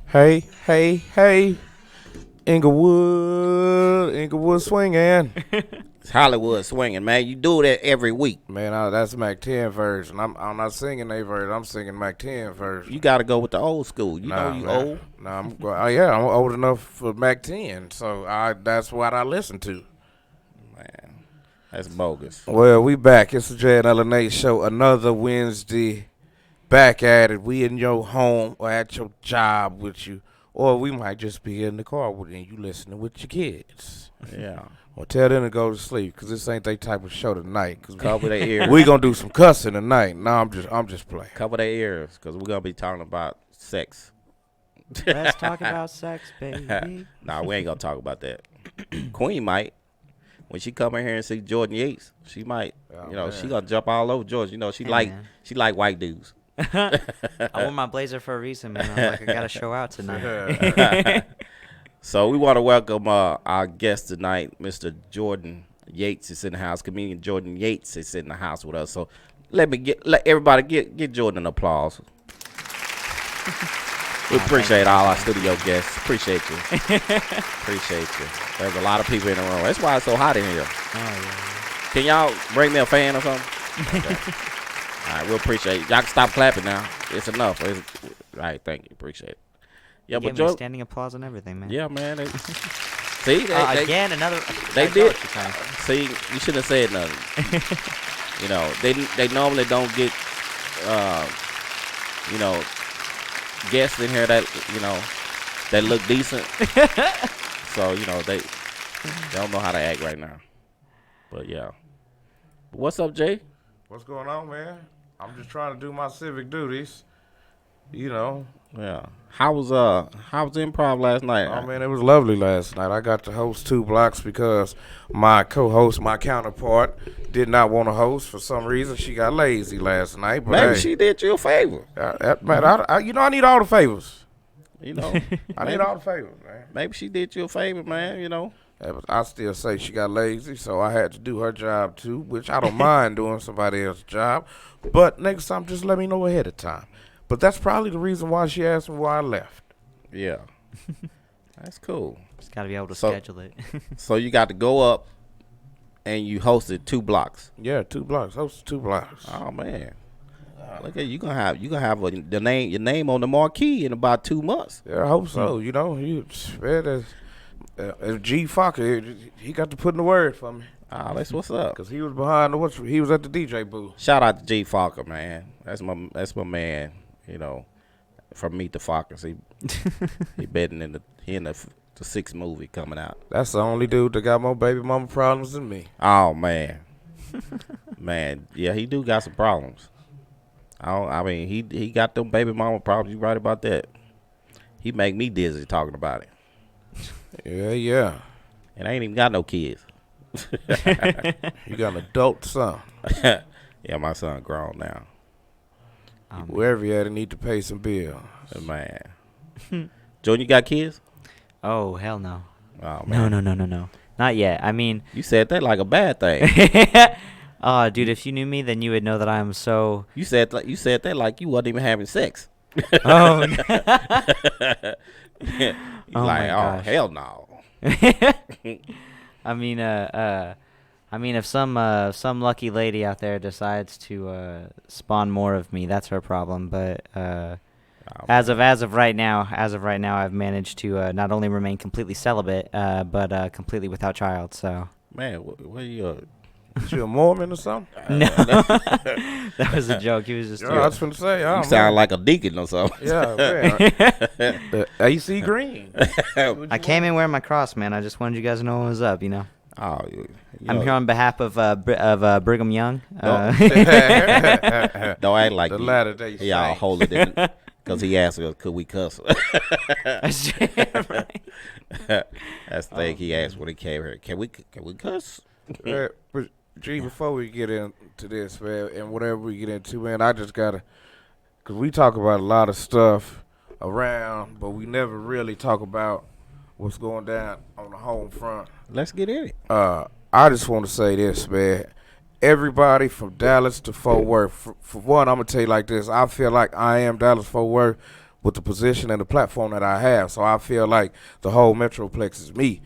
Hey, hey, hey, Inglewood swinging. It's Hollywood swinging, man. You do that every week. Man, that's Mac 10 version. I'm not singing a version. I'm singing Mac 10 version. You got to go with the old school. You Nah, know you man. old. Nah, I'm old enough for Mac 10, so that's what I listen to. Man, that's bogus. Well, we back. It's the Jay and LNA show. Another Wednesday. Back at it. We in your home or at your job with you. Or we might just be in the car with you and you listening with your kids. Yeah. Well, tell them to go to sleep because this ain't their type of show tonight. Cause Cover their ears. we gonna do some cussing tonight. No, I'm just playing. Cover their ears because we're going to be talking about sex. Let's talk about sex, baby. Nah, we ain't going to talk about that. Queen might. When she come in here and see Jordan Yates, she might, man. she going to jump all over George. You know, she Man. like white dudes. I wore my blazer for a reason, man. I'm like, I got to show out tonight. So we want to welcome our guest tonight, Mr. Jordan Yates is in the house. Comedian Jordan Yates is in the house with us. So let everybody get Jordan an applause. We appreciate all our studio guests. Appreciate you. Appreciate you. There's a lot of people in the room. That's why it's so hot in here. Oh, yeah. Can y'all bring me a fan or something? Okay. All right, we appreciate it. Y'all can stop clapping now. It's enough. All right, thank you. Appreciate it. Yeah, You but gave me Joe, standing applause and everything, man. yeah, man. See, Again, another. they I did. what you're saying. See, you shouldn't have said nothing. They normally don't get, guests in here that that look decent. So they don't know how to act right now. But yeah, what's up, Jay? What's going on, man? I'm just trying to do my civic duties. You know. Yeah. How was improv last night? Oh man, it was lovely last night. I got to host 2 blocks because my co-host, my counterpart, did not want to host for some reason. She got lazy last night. But Maybe hey, she did you a favor. I need all the favors. You know, I need all the favors, man. maybe she did you a favor, man. Yeah, but I still say she got lazy, so I had to do her job too, which I don't mind doing somebody else's job. But next time, just let me know ahead of time. But that's probably the reason why she asked me why I left. Yeah. That's cool. Just got to be able to So- schedule it. So you got to go up and you hosted 2 blocks. Yeah, 2 blocks. Hosted 2 blocks. Oh man. Look at you gonna have your name on the marquee in about 2 months. Yeah, I hope so. You know, as G Fokker, he got to put in the word for me. Ah, that's what's up. Because he was behind he was at the DJ booth. Shout out to G Fokker, man. That's my man. From Meet the Fockers, he betting in the 6th movie coming out. That's the only dude that got more baby mama problems than me. Oh man, man, yeah, he do got some problems. I mean, he got them baby mama problems. You right about that. He make me dizzy talking about it, Yeah. and I ain't even got no kids. You got an adult son. Yeah, my son grown now. Wherever he at, he need to pay some bills. Man, Jordan, you got kids? Oh, hell no. Oh man, No. Not yet. I mean, you said that like a bad thing. oh, dude, if you knew me, then you would know that I am so. You said that like you wasn't even having sex. Oh, He's Oh, like, my oh gosh. hell no. I mean, if some lucky lady out there decides to spawn more of me, that's her problem. But as of right now, I've managed to not only remain completely celibate, but completely without child. So Man, what you? Is you a Mormon or something? no, that was a joke. He was just. Yeah, I was finna say. I You don't sound know. like a deacon or something. Yeah, man. AC Green. I came in wearing my cross, man. I just wanted you guys to know what was up. You know. Oh, I'm here on behalf of Brigham Young. Don't act like The you. Latter-day Yeah, I'll Saints. hold it in because he asked us, could we cuss? Right. That's the thing he asked when he came here. Can we cuss? But G, before we get into this, man, and whatever we get into, man, I just gotta, cause we talk about a lot of stuff around, but we never really talk about what's going down on the home front. Let's get in it. I just want to say this, man. Everybody from Dallas to Fort Worth. For one, I'm gonna tell you like this. I feel like I am Dallas Fort Worth, with the position and the platform that I have. So I feel like the whole Metroplex is me.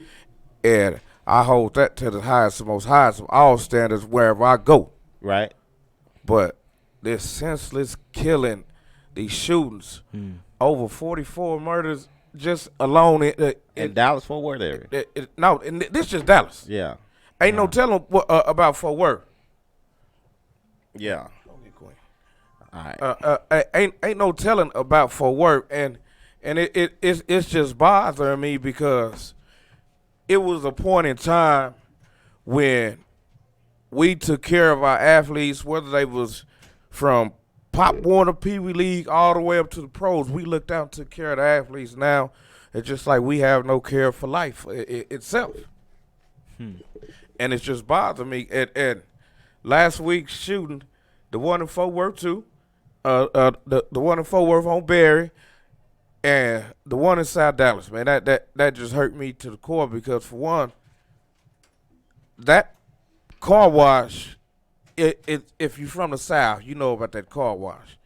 And I hold that to the highest, the most highest of all standards wherever I go. Right. But this senseless killing, these shootings, over 44 murders just alone In Dallas Fort Worth area. no, and this just Dallas. Yeah. Ain't no telling what, about Fort Worth. Yeah. All right. Ain't no telling about Fort Worth, and it's just bothering me because it was a point in time when we took care of our athletes, whether they was from Pop Warner, Pee Wee League, all the way up to the pros. We looked out and took care of the athletes. Now it's just like we have no care for life itself, and it's just bothering me. And last week's shooting, the one in Fort Worth too, the one in Fort Worth on Berry, and the one in South Dallas, man, that just hurt me to the core because for one, that car wash, if you're from the South, you know about that car wash.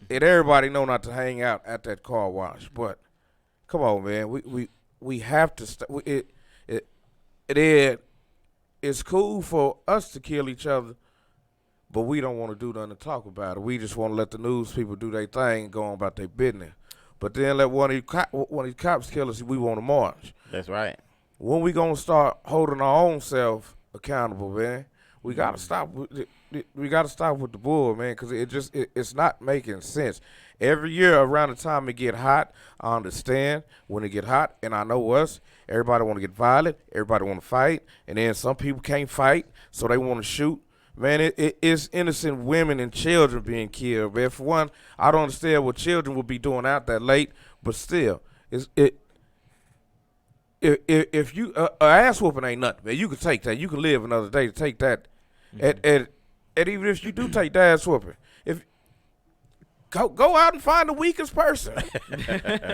And everybody know not to hang out at that car wash, but come on, man, we have to it's cool for us to kill each other, but we don't want to do nothing to talk about it. We just want to let the news people do their thing and go on about their business. But then let one of these cops kill us, we want to march. That's right. When we gonna start holding our own self accountable, man? We gotta stop. We gotta stop with the bull, man, because it's not making sense. Every year around the time it get hot, I understand when it get hot, and I know us. Everybody want to get violent. Everybody want to fight, and then some people can't fight, so they want to shoot. Man, it's innocent women and children being killed. Man, for one, I don't understand what children would be doing out that late, but still, if you ass whooping ain't nothing, man, you can take that. You can live another day to take that, and even if you do take the ass whooping, if go out and find the weakest person,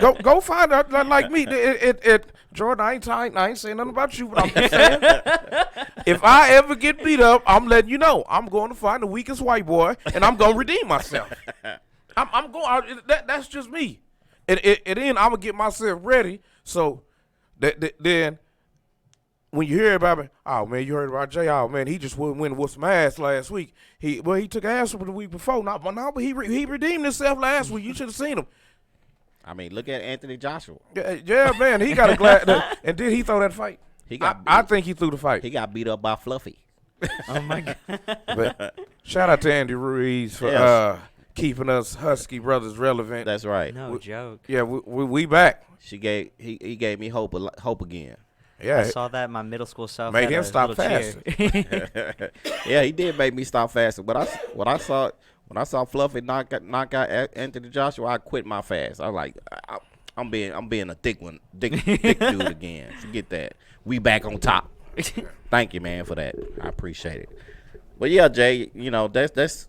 go find like me. Jordan, I ain't saying nothing about you, but I'm just saying, if I ever get beat up, I'm letting you know. I'm going to find the weakest white boy, and I'm going to redeem myself. I'm going. That's just me, and then I'm gonna get myself ready. So then, when you hear about me, oh man, you heard about Jay? Oh man, he just went with some ass last week. He took ass the week before. No, but he redeemed himself last week. You should have seen him. I mean, look at Anthony Joshua. Yeah, man, he got a glad. And did he throw that fight? I think he threw the fight. He got beat up by Fluffy. Oh my God. But shout out to Andy Ruiz for keeping us Husky brothers relevant. That's right. No joke. Yeah, we back. He gave me hope again. Yeah, I saw that in my middle school self. made had him a stop little cheer. Yeah, he did make me stop fasting. But when I saw Fluffy knock out Anthony Joshua, I quit my fast. I was like, I'm being a thick dude again. Forget that. We back on top. Thank you, man, for that. I appreciate it. But yeah, Jay, that's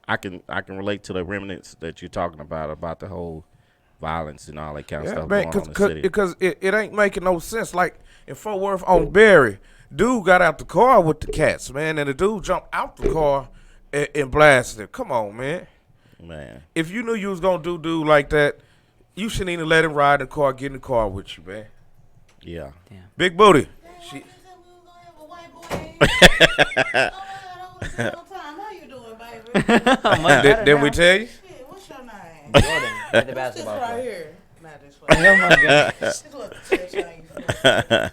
I can relate to the remnants that you're talking about the whole violence and all that kind of stuff man, going on in the city. because it ain't making no sense. Like in Fort Worth on Berry, dude got out the car with the cats, man, and the dude jumped out the car and blasted him. Come on, man. Man. If you knew you was gonna do dude like that, you shouldn't even let him ride in the car, get in the car with you, man. Yeah. Big booty. Didn't we tell you? What's your name? Jordan, hit the This basketball right court. here. Not this Oh one. my God. This little touch.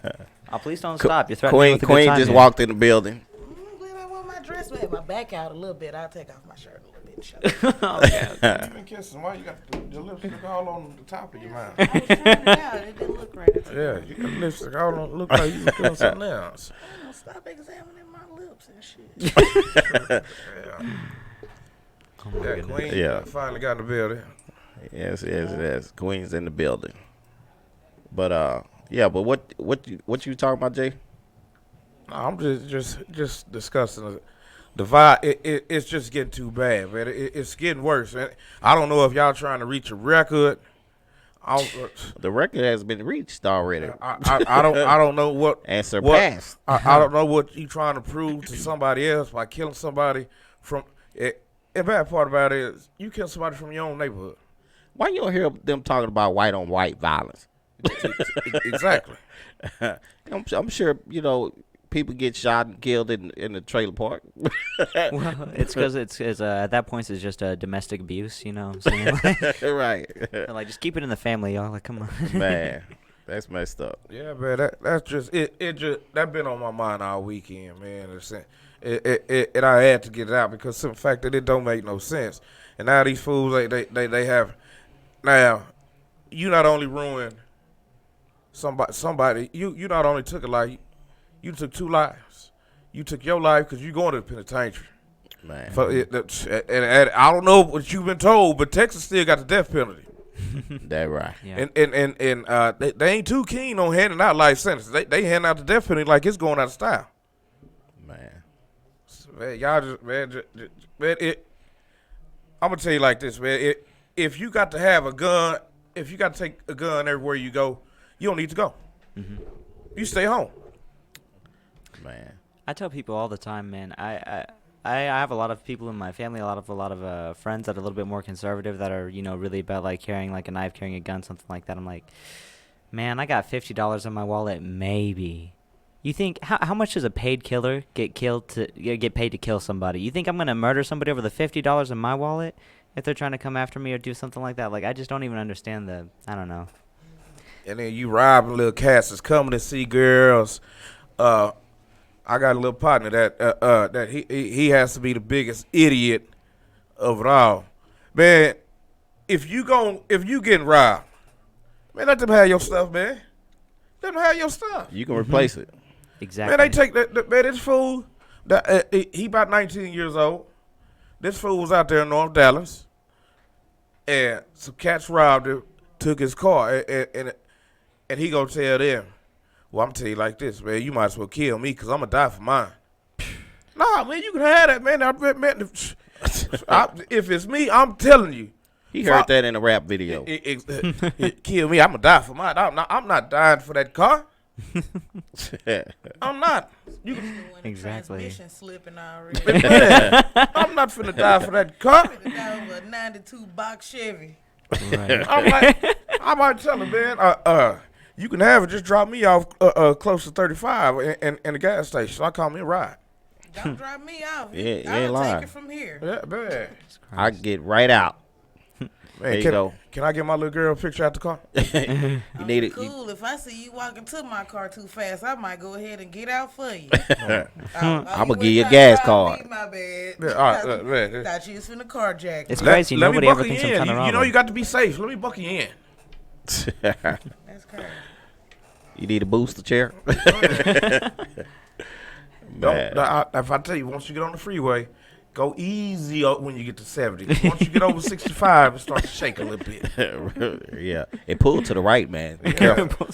Oh, please don't stop. You're threatening me with a good Queen time just here. walked in the building. I'm glad I wore my dress, man. My back out a little bit. I'll take off my shirt a little bit. Shut up. Okay. You been kissing. Why you got the lipstick all on the top of your mouth? I was trying it out. It didn't look right. Yeah, you got lipstick all on. Look like you was doing something else. Stop examining my lips and shit. Yeah, Queen Yeah. finally got in the building. Yes. Queen's in the building. But yeah. But what you talking about, Jay? No, I'm just discussing the vibe. It's just getting too bad, man. It's getting worse. Man. I don't know if y'all trying to reach a record. The record has been reached already I don't know what and surpassed. I don't know what you trying to prove to somebody else by killing somebody from the bad part about it is you kill somebody from your own neighborhood. Why you don't hear them talking about white on white violence? Exactly. I'm sure people get shot and killed in the trailer park. Well, it's because at that point it's just domestic abuse. You know what I'm saying? Right. Like just keep it in the family, y'all. Like come on. Man, that's messed up. Yeah, man. That's just it. It just that been on my mind all weekend, man. And I had to get it out because the fact that it don't make no sense. And now these fools, they have. Now, you not only ruined somebody. You not only took a life, you took 2 lives. You took your life because you going to the penitentiary. Man. And I don't know what you've been told, but Texas still got the death penalty. That right. Yeah. And they ain't too keen on handing out life sentences. They hand out the death penalty like it's going out of style. Man. Man, y'all I'm gonna tell you like this, man. If you got to have a gun, if you got to take a gun everywhere you go, you don't need to go. Mm-hmm. You stay home. Man. I tell people all the time, man. I have a lot of people in my family, a lot of friends that are a little bit more conservative that are really about like carrying like a knife, carrying a gun, something like that. I'm like, man, I got $50 in my wallet, maybe. You think how much does a paid killer get paid to kill somebody? You think I'm gonna murder somebody over the $50 in my wallet if they're trying to come after me or do something like that? Like I just don't even understand I don't know. And then you robbing little cats that's coming to see girls. I got a little partner that he has to be the biggest idiot of it all. Man, if you getting robbed, man, let them have your stuff, man. Let them have your stuff. You can replace it. Exactly. Man, they take that man, this fool, he about 19 years old. This fool was out there in North Dallas, and some cats robbed him, took his car, and he gonna tell them, well, I'm tell you like this, man, you might as well kill me because I'm going to die for mine. Nah, man, you can have that, man. If it's me, I'm telling you. He heard that in a rap video. Kill me, I'm going to die for mine. I'm not dying for that car. I'm not. Exactly. Transmission slipping already. Man, I'm not finna die for that car. Finna die over a 92 box Chevy. Right. I might tell him, man, you can have it. Just drop me off close to 35 in the gas station. So I call me a ride. Don't drop me off. Yeah, you ain't I'll lying. take it from here. Yeah, man. I get right out. Man, There you go. Can I get my little girl a picture out the car? You need it. Cool. If I see you walking to my car too fast, I might go ahead and get out for you. I'm gonna give you a gas card. My bad. Yeah, all right, man. Thought you was finna carjack It's me. crazy. Let me Nobody buck ever you thinks I'm in. trying to rob You know them. you got to be safe. Let me buck you in. That's crazy. You need a booster chair? If I tell you, once you get on the freeway, go easy when you get to 70. Once you get over 65, it starts to shake a little bit. Yeah. It pulled to the right, man. Be careful.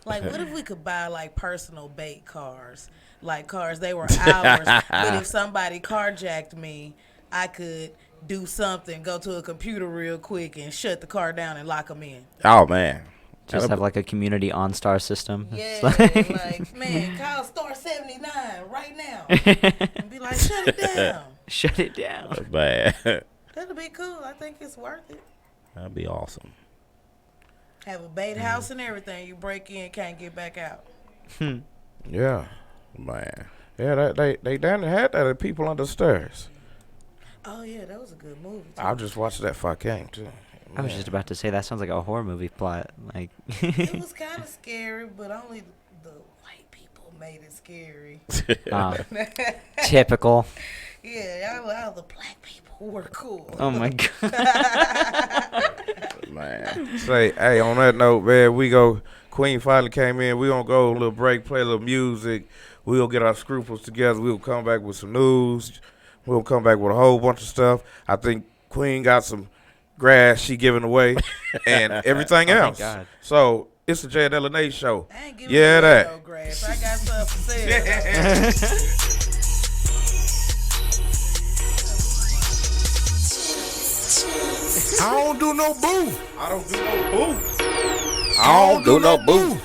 Like, what if we could buy, like, personal bait cars? Like, cars, they were ours. But if somebody carjacked me, I could do something, go to a computer real quick and shut the car down and lock them in. Oh, man. Just have like a community OnStar system. Yeah, like, man, call Star 79 right now. And be like, shut it down. Shut it down. Man. That'll be cool. I think it's worth it. That'd be awesome. Have a bait house and everything. You break in, can't get back out. Yeah. Man. Yeah, they down there had that at People Under Stairs. Oh, yeah, that was a good movie, too. I just watched that before I came, too. I was just about to say that sounds like a horror movie plot. Like It was kind of scary, but only the white people made it scary. typical. Yeah, all the black people were cool. Oh my god. Man. Say, hey, on that note, man, Queen finally came in. We gonna go a little break, play a little music. We'll get our scruples together. We'll come back with some news. We'll come back with a whole bunch of stuff. I think Queen got some grass she giving away and everything else. God. So it's the Jay and LNA show. I ain't giving Yeah, away that. no grass. I got stuff for sale. I don't do no boo. I don't do no boo. I don't do no boo.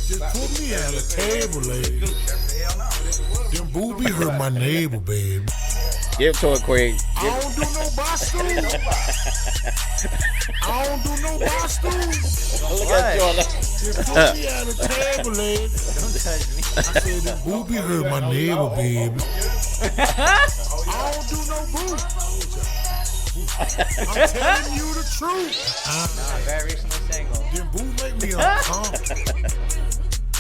Just put me at a table, lady. Them boobies hurt my neighbor, baby. Give it to her, Queen. I don't do no Boston. I don't do no Boston. Look at Jordan. Just put me at the table, lady. Don't touch me. I said the booby hurt my neighbor, baby. I don't do no boo. I'm telling you the truth. I'm very recently single. Them boo make me uncomfortable.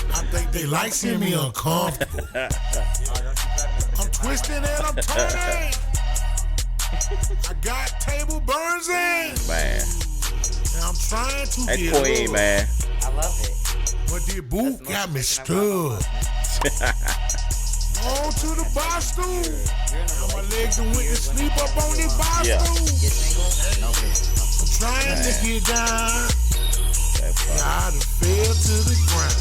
I think they like seeing me uncomfortable. I'm twisting and I'm turning. I got table burns in. Man. And I'm trying to That get Queen, up. man. I love it. But the boot got me stuck. On to the bar stool. Now my legs done went to sleep up on the bar Yeah. stool. Get single? No. I'm trying to get down. That's funny. I done fell to the ground.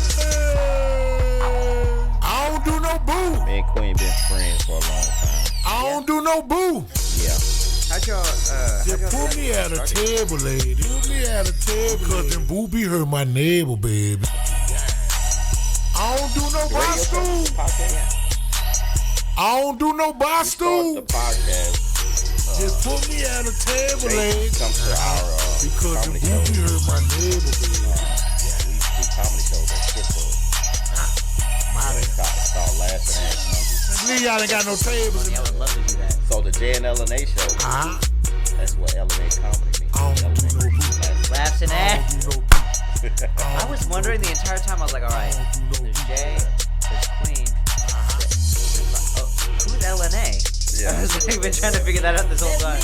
I don't do no boo. Me and Queen been friends for a long time. I don't do no boo. Yeah. How'd y'all, Just put me at a table, lady. Put me at a table. Cause them booby hurt my neighbor, baby. I don't do no bar stool. Podcast? I don't do no bar Start stool. the podcast. Just put me at a table, lady. Come to our Because the comedy booby show. hurt my neighbor, baby. We used to do comedy shows at Pittsburgh. It's called Laughing Ass Monkeys. Lee, y'all ain't got no tables. I would love to do that. So the J and LNA show, Uh-huh. that's what LNA comedy means. I don't do no boo. Laughs and I ass. don't do no boo. I was wondering the entire time. I was like, all right, there's Jay, there's Queen. There's, oh, who's LNA? Yeah. I was like, been trying to figure that out this whole time.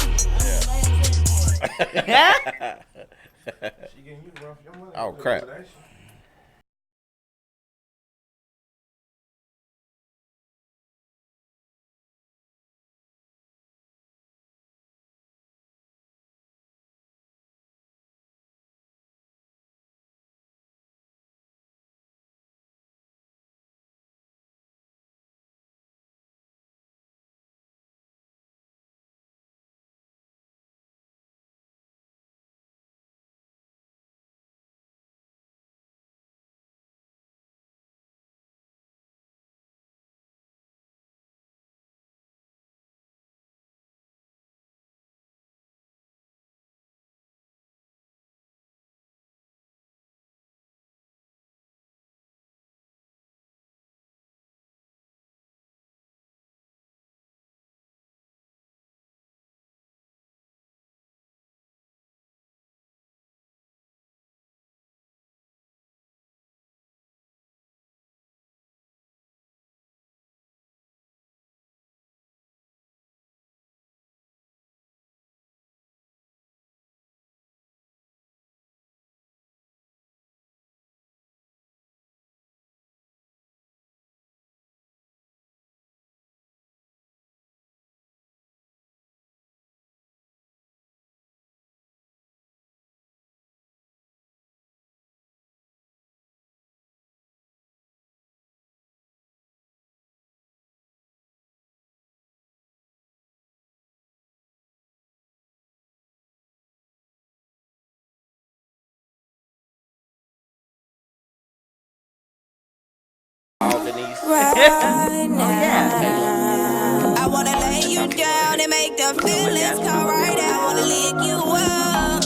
Oh, crap. All Denise. Right now, I wanna lay you down and make the feelings come right out. I wanna lick you up,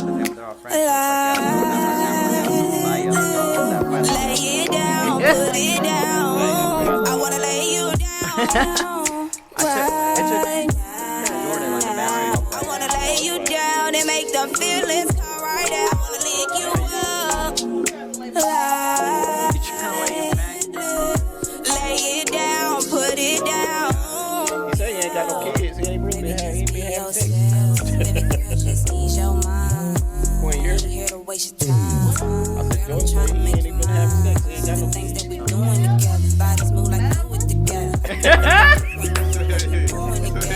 lay it down, put it down. I wanna lay you down right now. I wanna lay you down and make the feelings come right out. I wanna lick you up, lay it down, put it down. He say he ain't got no kids. He ain't really had. He ain't been having sex. Just ease your mind. Queen, you hear me? Here to waste your time. I said, George, he ain't even been having sex. He ain't got no Things kids. that we doing together, bodies move like do it together. Doing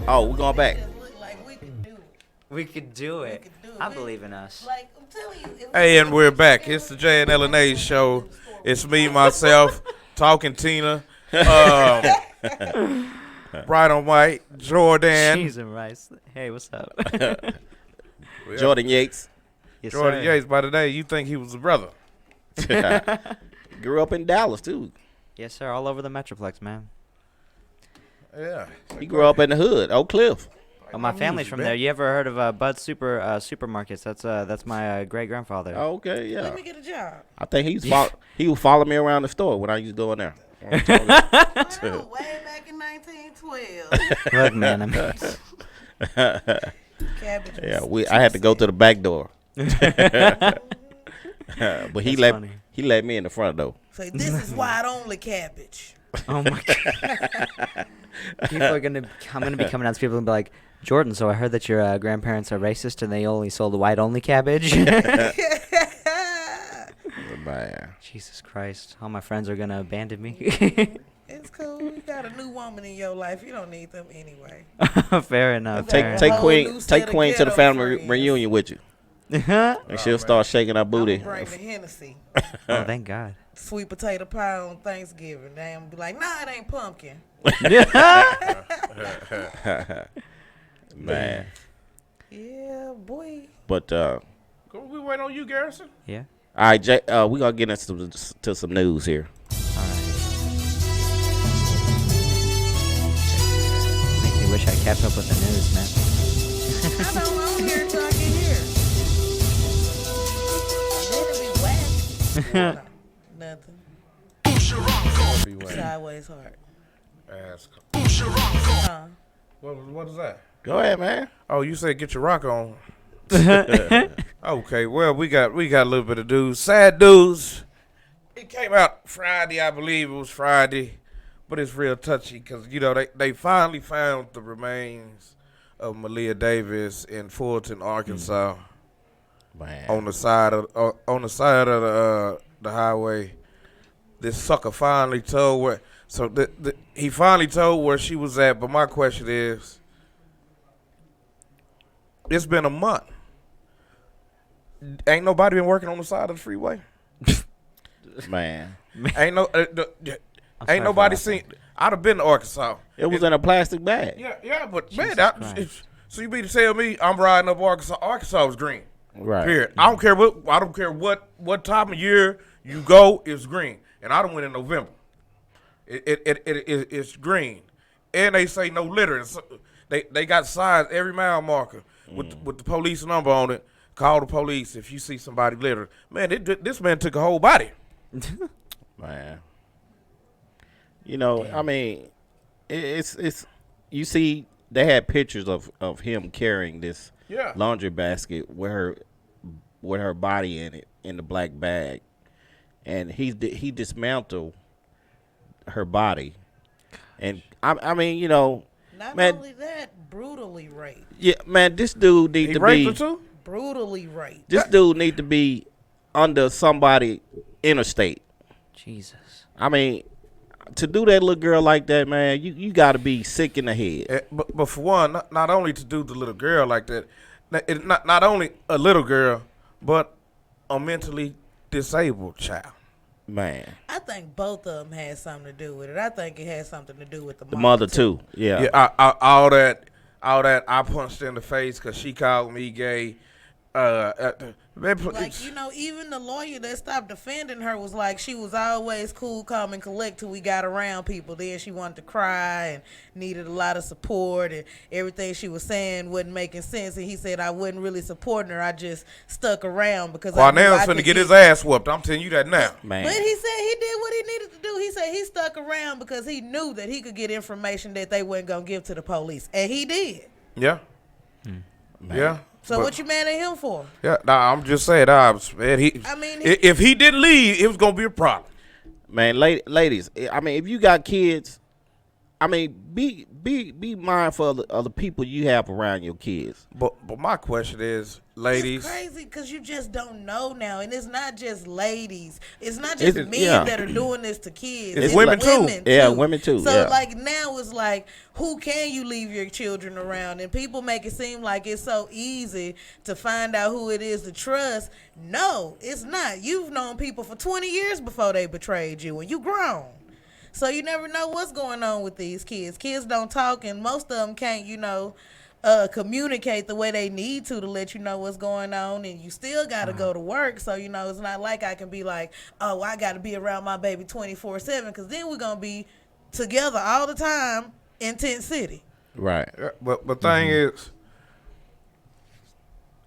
Oh, we're going back. Like we could do it. We could do it. could do it. I believe in us. Like I'm telling you. It was Hey, and we're back. It's the J and LNA show. It's me, myself, talking Tina, Bright on White, Jordan, Cheese and rice. Hey, what's up? Jordan Yates. Yes, Jordan sir. Yates. By the day, you think he was a brother? grew up in Dallas too. Yes, sir. All over the Metroplex, man. Yeah. He grew up in the hood, Oak Cliff. Oh, my family's from there. You ever heard of Bud Supermarkets? That's my great grandfather. Oh, okay, yeah. Let me get a job. I think he would follow me around the store when I used to go in there. Wow, way back in 1912. Look, man, Cabbage. Yeah, I had to go to the back door. But he That's let funny. me in the front though. So this is wide only cabbage. Oh my god. I'm gonna be coming out to people and be like, Jordan, so I heard that your grandparents are racist and they only sold white only cabbage. Man. Jesus Christ. All my friends are gonna abandon me. It's cool. You got a new woman in your life. You don't need them anyway. Fair enough. Take fair Queen set of to the ghetto family friends. reunion with you, enough. and she'll start shaking her booty. I'm bring the Hennessy. Oh, thank God. Sweet potato pie on Thanksgiving. They be like, nah, it ain't pumpkin. Man, Yeah, boy. but We wait on you, Garrison. Yeah. all right, Jay, we gonna get into some news here. All right. Make me wish I kept up with the news, man. I don't hear it till I get here. Then it be whack. Nothing. Sideways heart. Ask. Huh? What is that? Go ahead, man. Oh, you said get your rock on. Okay, well, we got a little bit of news. Sad news. It came out Friday, I believe it was Friday, but it's real touchy because, you know, they finally found the remains of Meleaha Davis in Fulton, Arkansas, Man. on the side of the highway. This sucker finally told where. So he finally told where she was at. But my question is, it's been a month. Ain't nobody been working on the side of the freeway. Man, Ain't nobody seen. I'd have been to Arkansas. it was in a plastic bag. Yeah, but Jesus man, Christ. so you mean to tell me I'm riding up Arkansas? Arkansas was green. Right. Period. I don't care what time of year you go, it's green. And I done went in November. It's green, and they say no litter. So they got signs every mile marker with the police number on it. Call the police if you see somebody litter. Man, this man took a whole body. Man, you know, I mean, it's you see, they had pictures of him carrying this Yeah. laundry basket with her body in it in the black bag, and he dismantled her body, and I mean, you know, Not man, only that, brutally raped. yeah, man, this dude need He to raped be her too. Brutally raped. this dude need to be under somebody interstate. Jesus. I mean, to do that little girl like that, man, you got to be sick in the head. But for one, not only to do the little girl like that, not only a little girl, but a mentally disabled child. Man, I think both of them had something to do with it. I think it had something to do with the the mother too. Yeah. Yeah, all that I punched in the face because she called me gay. Like, you know, even the lawyer that stopped defending her was like, she was always cool, calm, and collect till we got around people. Then she wanted to cry and needed a lot of support, and everything she was saying wasn't making sense. And he said, I wasn't really supporting her. I just stuck around because I knew Cornell's I finna could get his ass whooped. I'm telling you that now. Man. But he said he did what he needed to do. He said he stuck around because he knew that he could get information that they wasn't going to give to the police. And he did. Yeah. Yeah. So But- what you mad at him for? Yeah, nah, I'm just saying, man, if he didn't leave, it was gonna be a problem. Man, ladies, I mean, if you got kids, I mean, be mindful of the people you have around your kids. But my question is, ladies, It's crazy because you just don't know now, and it's not just ladies. It's not just It's- men yeah. that are doing this to kids. It's women too. Yeah, women too, So yeah. like now it's like, who can you leave your children around? And people make it seem like it's so easy to find out who it is to trust. No, it's not. You've known people for 20 years before they betrayed you, and you grown. So you never know what's going on with these kids. Kids don't talk, and most of them can't, communicate the way they need to let you know what's going on, and you still got to go to work. So, you know, it's not like I can be like, oh, I got to be around my baby 24/7, because then we're going to be together all the time in Tent City. Right. But the thing is,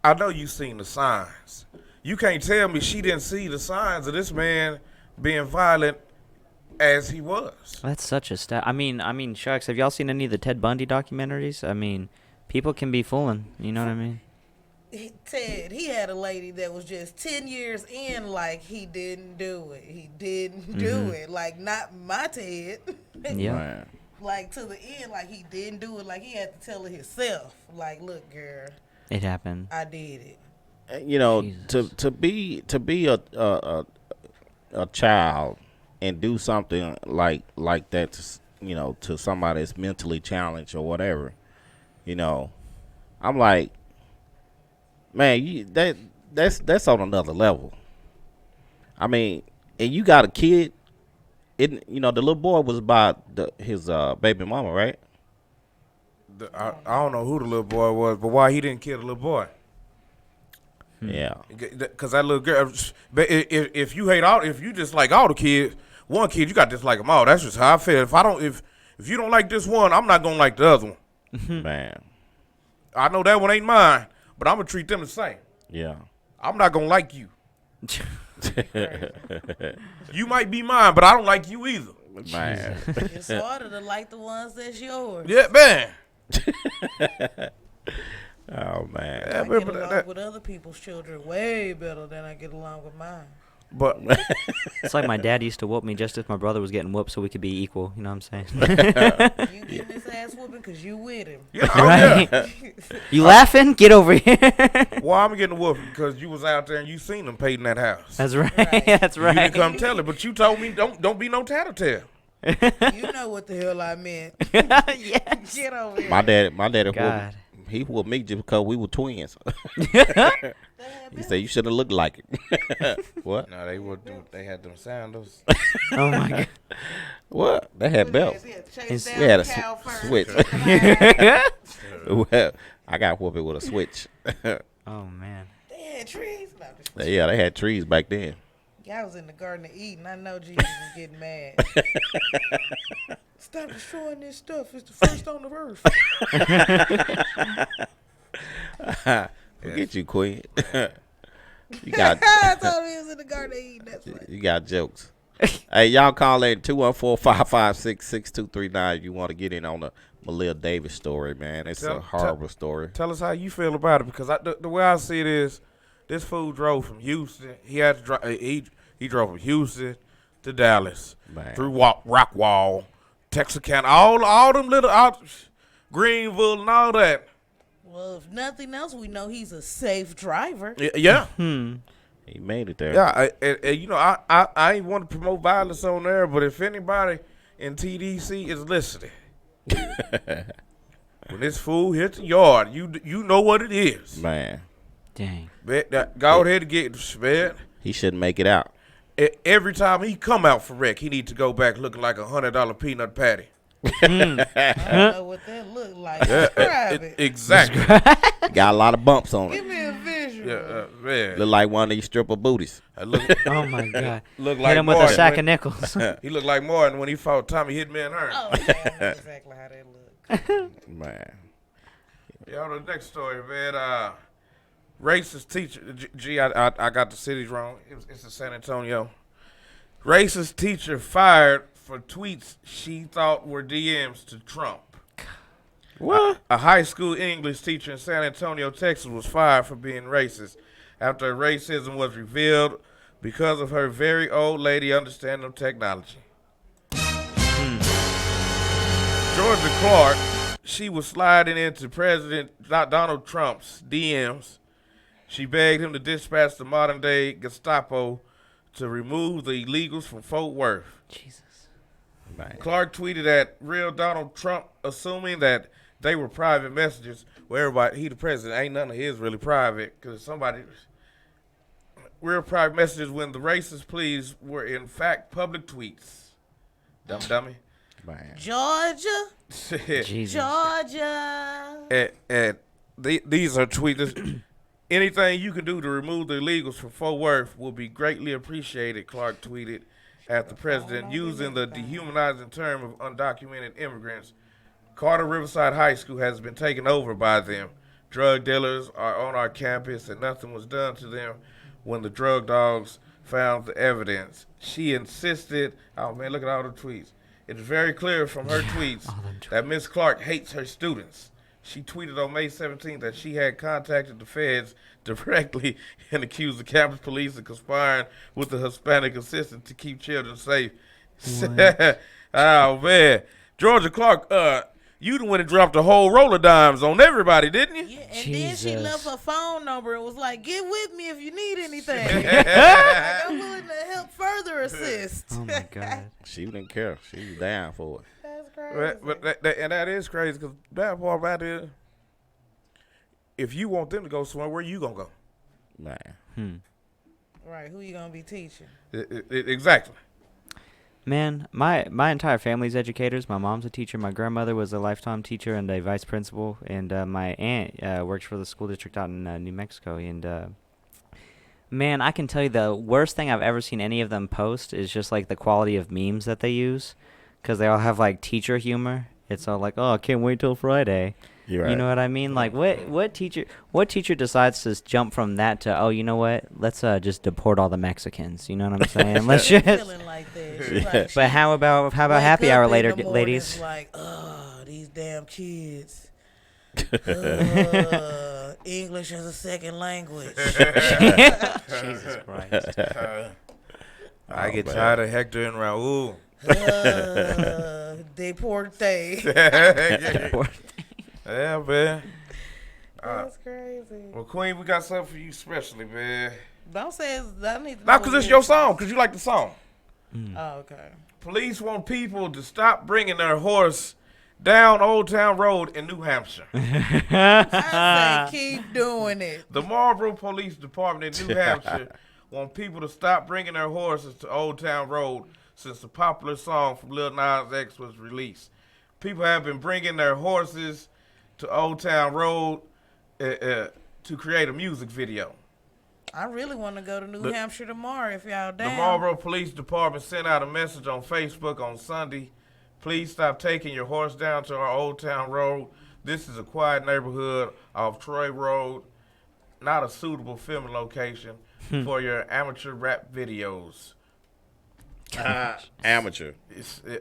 I know you seen the signs. You can't tell me she didn't see the signs of this man being violent as he was. That's such a stat. I mean, shucks. Have y'all seen any of the Ted Bundy documentaries? I mean, people can be fooling. You know what I mean? Ted, he had a lady that was just 10 years in, like, he didn't do it. He didn't do it. Like, not my Ted. Yeah. Right. Like, to the end, like, he didn't do it. Like, he had to tell her himself. Like, look, girl, It happened. I did it. You know, Jesus. to be a child and do something like that, to somebody that's mentally challenged or whatever, you know, I'm like, man, that's on another level. I mean, and you got a kid. The little boy was by his baby mama, right? I don't know who the little boy was, but why he didn't kill the little boy? Yeah. Because that little girl, if you hate if you just like all the kids, one kid, you got to dislike them all. That's just how I feel. If you don't like this one, I'm not going to like the other one. Man. I know that one ain't mine, but I'm going to treat them the same. Yeah. I'm not going to like you. You might be mine, but I don't like you either. Man. It's harder to like the ones that's yours. Yeah, man. Oh, man. I get along with other people's children way better than I get along with mine. But It's like my dad used to whoop me just as my brother was getting whooped so we could be equal. You know what I'm saying? You getting this ass whooping because you with him. Right? You laughing? Get over here. well, I'm getting whooped because you was out there and you seen them paid in that house. That's right. Right. That's You didn't right. come tell it, but you told me don't be no tattletale. You know what the hell I meant. Yes. Get over here. My daddy God. he whooped me just because we were twins. That He said you should have looked like it. What? No, they had them sandals. Oh my God. What? They had belts. He had to chase It's- down We had the a cow first. switch. Well, I got whooped with a switch. Oh man. They had trees. No, just- Yeah, they had trees back then. Y'all was in the Garden of Eden. I know Jesus was getting mad. Stop destroying this stuff. It's the first on the earth. Forget you, Queen. You got I told him he was in the Garden of Eden. That's right. you got jokes. Hey, y'all call in 214-556-6239 if you want to get in on the Meleaha Davis story, man. It's a horrible story. Tell us how you feel about it, because the way I see it is, this fool drove from Houston. He had to drive. He drove from Houston to Dallas, Man. through Rockwall, Texarkana, all them little out, Greenville and all that. Well, if nothing else, we know he's a safe driver. Yeah. He made it there. Yeah, I ain't want to promote violence on there, but if anybody in TDC is listening, when this fool hits the yard, you know what it is. Man, Dang. Go ahead and get, man. he shouldn't make it out. Every time he come out for wreck, he need to go back looking like $100 peanut patty. I don't know what that look like. Describe it. Exactly. Got a lot of bumps on Give it. me a visual. Yeah, man. Look like one of these stripper booties. I look, Oh my God. look Hit like him with a Martin sack when- of nickels. He looked like Martin when he fought Tommy Hitman Hearn. Oh, yeah, I know exactly how that look. Man. Y'all, the next story, man. Racist teacher. I got the cities wrong. It's in San Antonio. Racist teacher fired for tweets she thought were DMs to Trump. What? A high school English teacher in San Antonio, Texas, was fired for being racist after racism was revealed because of her very old lady understanding of technology. Georgia Clark, she was sliding into President Donald Trump's DMs. She begged him to dispatch the modern-day Gestapo to remove the illegals from Fort Worth. Jesus. Man. Clark tweeted at real Donald Trump, assuming that they were private messages. Where everybody, he the president, ain't none of his really private, because somebody, real private messages when the racist pleas were in fact public tweets. Dummy. Man. Georgia. Jesus. Georgia. And these are tweets. Anything you can do to remove the illegals from Fort Worth will be greatly appreciated, Clark tweeted at the president using the dehumanizing term of undocumented immigrants. Carter Riverside High School has been taken over by them. Drug dealers are on our campus and nothing was done to them when the drug dogs found the evidence. She insisted, oh man, look at all the tweets. It's very clear from her tweets that Miss Clark hates her students. She tweeted on May 17th that she had contacted the feds directly and accused the campus police of conspiring with the Hispanic assistant to keep children safe. Oh, man. Georgia Clark, you the one that dropped a whole roll of dimes on everybody, didn't you? Yeah, and then she left her phone number and was like, get with me if you need anything. I'm willing to help further assist. Oh, my God. She didn't care. She was down for it. That's crazy. But that is crazy because that part about it, if you want them to go somewhere, where you going to go? Man. Right, who you going to be teaching? Exactly. Man, my entire family's educators. My mom's a teacher. My grandmother was a lifetime teacher and a vice principal. And my aunt works for the school district out in New Mexico. And, man, I can tell you the worst thing I've ever seen any of them post is just, like, the quality of memes that they use. Because they all have, like, teacher humor. It's all like, oh, I can't wait till Friday. You're right. You know what I mean? Like, what teacher decides to jump from that to, oh, you know what? Let's just deport all the Mexicans. You know what I'm saying? Let's She's just. feeling like that. She's like, But how about happy hour later, ladies? Like, oh, these damn kids. English as a second language. Jesus Christ. I get tired of Hector and Raul. Deporte. Yeah, man. That's crazy. Well, Queen, we got something for you specially, man. Don't say I need to Not know because it's your song, because you like the song. Oh, okay. Police want people to stop bringing their horse down Old Town Road in New Hampshire. I say keep doing it. The Marlboro Police Department in New Hampshire want people to stop bringing their horses to Old Town Road since the popular song from Lil Nas X was released. People have been bringing their horses to Old Town Road to create a music video. I really want to go to New Hampshire tomorrow if y'all down. The Marlboro Police Department sent out a message on Facebook on Sunday. Please stop taking your horse down to our Old Town Road. This is a quiet neighborhood off Troy Road, not a suitable filming location for your amateur rap videos. Amateur.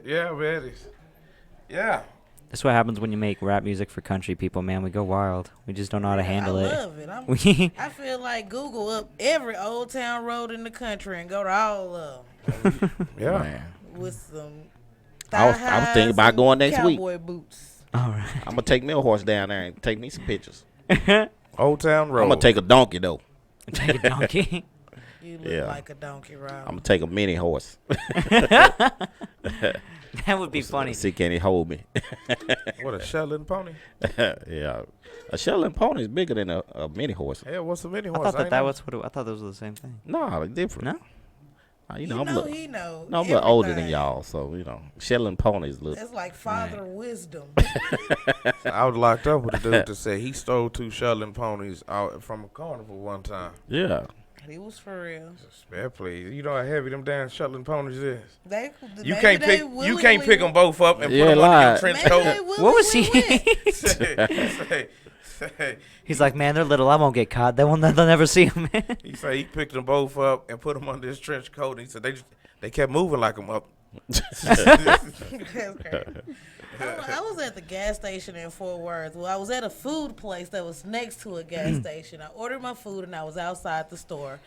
Yeah, man. Yeah. That's what happens when you make rap music for country people, man. We go wild. We just don't know how to handle I it. love it. I feel like Google up every Old Town Road in the country and go to all of them. Yeah. Man. With some I was thinking about going next week. cowboy boots. All right. I'm going to take me a horse down there and take me some pictures. Old Town Road. I'm going to take a donkey, though. Take a donkey. You look Yeah. like a donkey rider. I'm going to take a mini horse. That would be funny. See, can he hold me? What, a Shetland pony? Yeah. A Shetland pony is bigger than a mini horse. Yeah, what's a mini I horse? thought that was what I thought those were the same thing. No, they're different. No? You You know, know, he know. I'm a little older than everything. y'all, so, Shetland ponies look. That's like father wisdom. I was locked up with a dude that said he stole 2 Shetland ponies out from a carnival one time. Yeah. He was for real. Spare, please. You know how heavy them damn Shetland ponies is. They, You can't pick them both up and Yeah, put them under your lie. trench Maybe they coat. What was he? Say, He's like, man, they're little. I won't get caught. They'll never see him. he said he picked them both up and put them under his trench coat. And he said they kept moving like them up. That's crazy. I was at the gas station in Fort Worth. Well, I was at a food place that was next to a gas station. I ordered my food and I was outside the store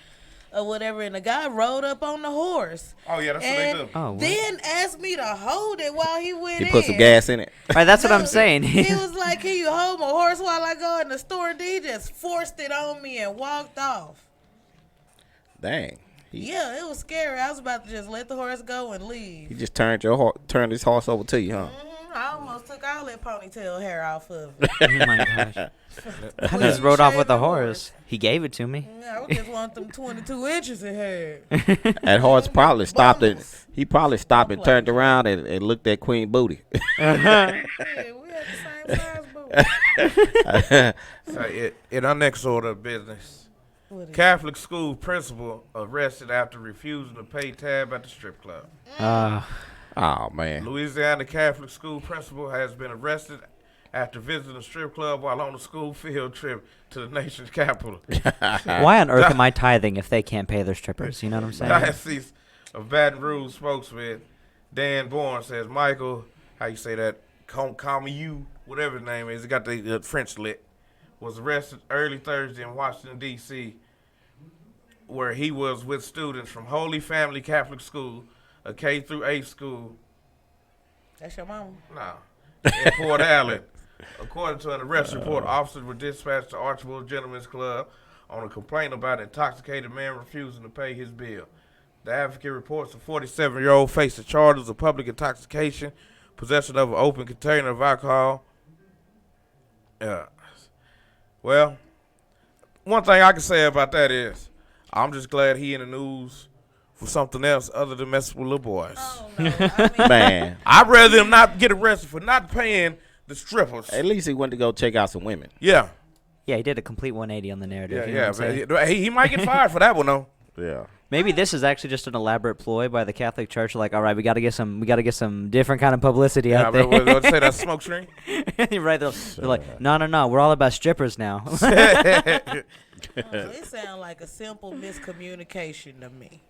or whatever, and the guy rode up on the horse. Oh yeah, that's And what they do. Oh, what? then asked me to hold it while he went in. He put some gas in it. Right, that's what I'm saying. He was like, can you hold my horse while I go in the store? And he just forced it on me and walked off. Dang. Yeah, it was scary. I was about to just let the horse go and He leave. just turned his horse over to you, huh? I almost almost took all that ponytail hair off of it. Oh my gosh. I just rode off with a horse. He gave it to me. Yeah, I just want them 22 inches of hair. That horse probably stopped it. Bundles. He probably stopped and turned around and looked at Queen Booty. Yeah, we had the same size booty. So in our next order of business, What is Catholic school principal arrested after refusing to pay tab at the strip club. Oh man. Louisiana Catholic school principal has been arrested after visiting a strip club while on a school field trip to the nation's capital. Why on earth am I tithing if they can't pay their strippers? You know what I'm saying? Diocese of Baton Rouge spokesman Dan Bourne says Michael, how you say that, Comiu, whatever his name is, he got the French lit, was arrested early Thursday in Washington, D.C., where he was with students from Holy Family Catholic School, a K through 8 school. That's your mama. No. In Port Allen. According to an arrest report, officers were dispatched to Archibald Gentlemen's Club on a complaint about an intoxicated man refusing to pay his bill. The advocate reports a 47-year-old faced charges of public intoxication, possession of an open container of alcohol. Well, one thing I can say about that is I'm just glad he in the news for something else other than messing with little boys. Oh, no. I mean, Man. I'd rather him not get arrested for not paying the strippers. At least he went to go check out some women. Yeah. Yeah, he did a complete 180 on the narrative. you know Yeah, what I'm saying? but he might get fired for that one though. Yeah. Maybe this is actually just an elaborate ploy by the Catholic Church. Like, all right, we got to get some different kind of publicity Yeah, out there. let's say that's smoke screen. Right? They're like, no, we're all about strippers now. it sounds like a simple miscommunication to me.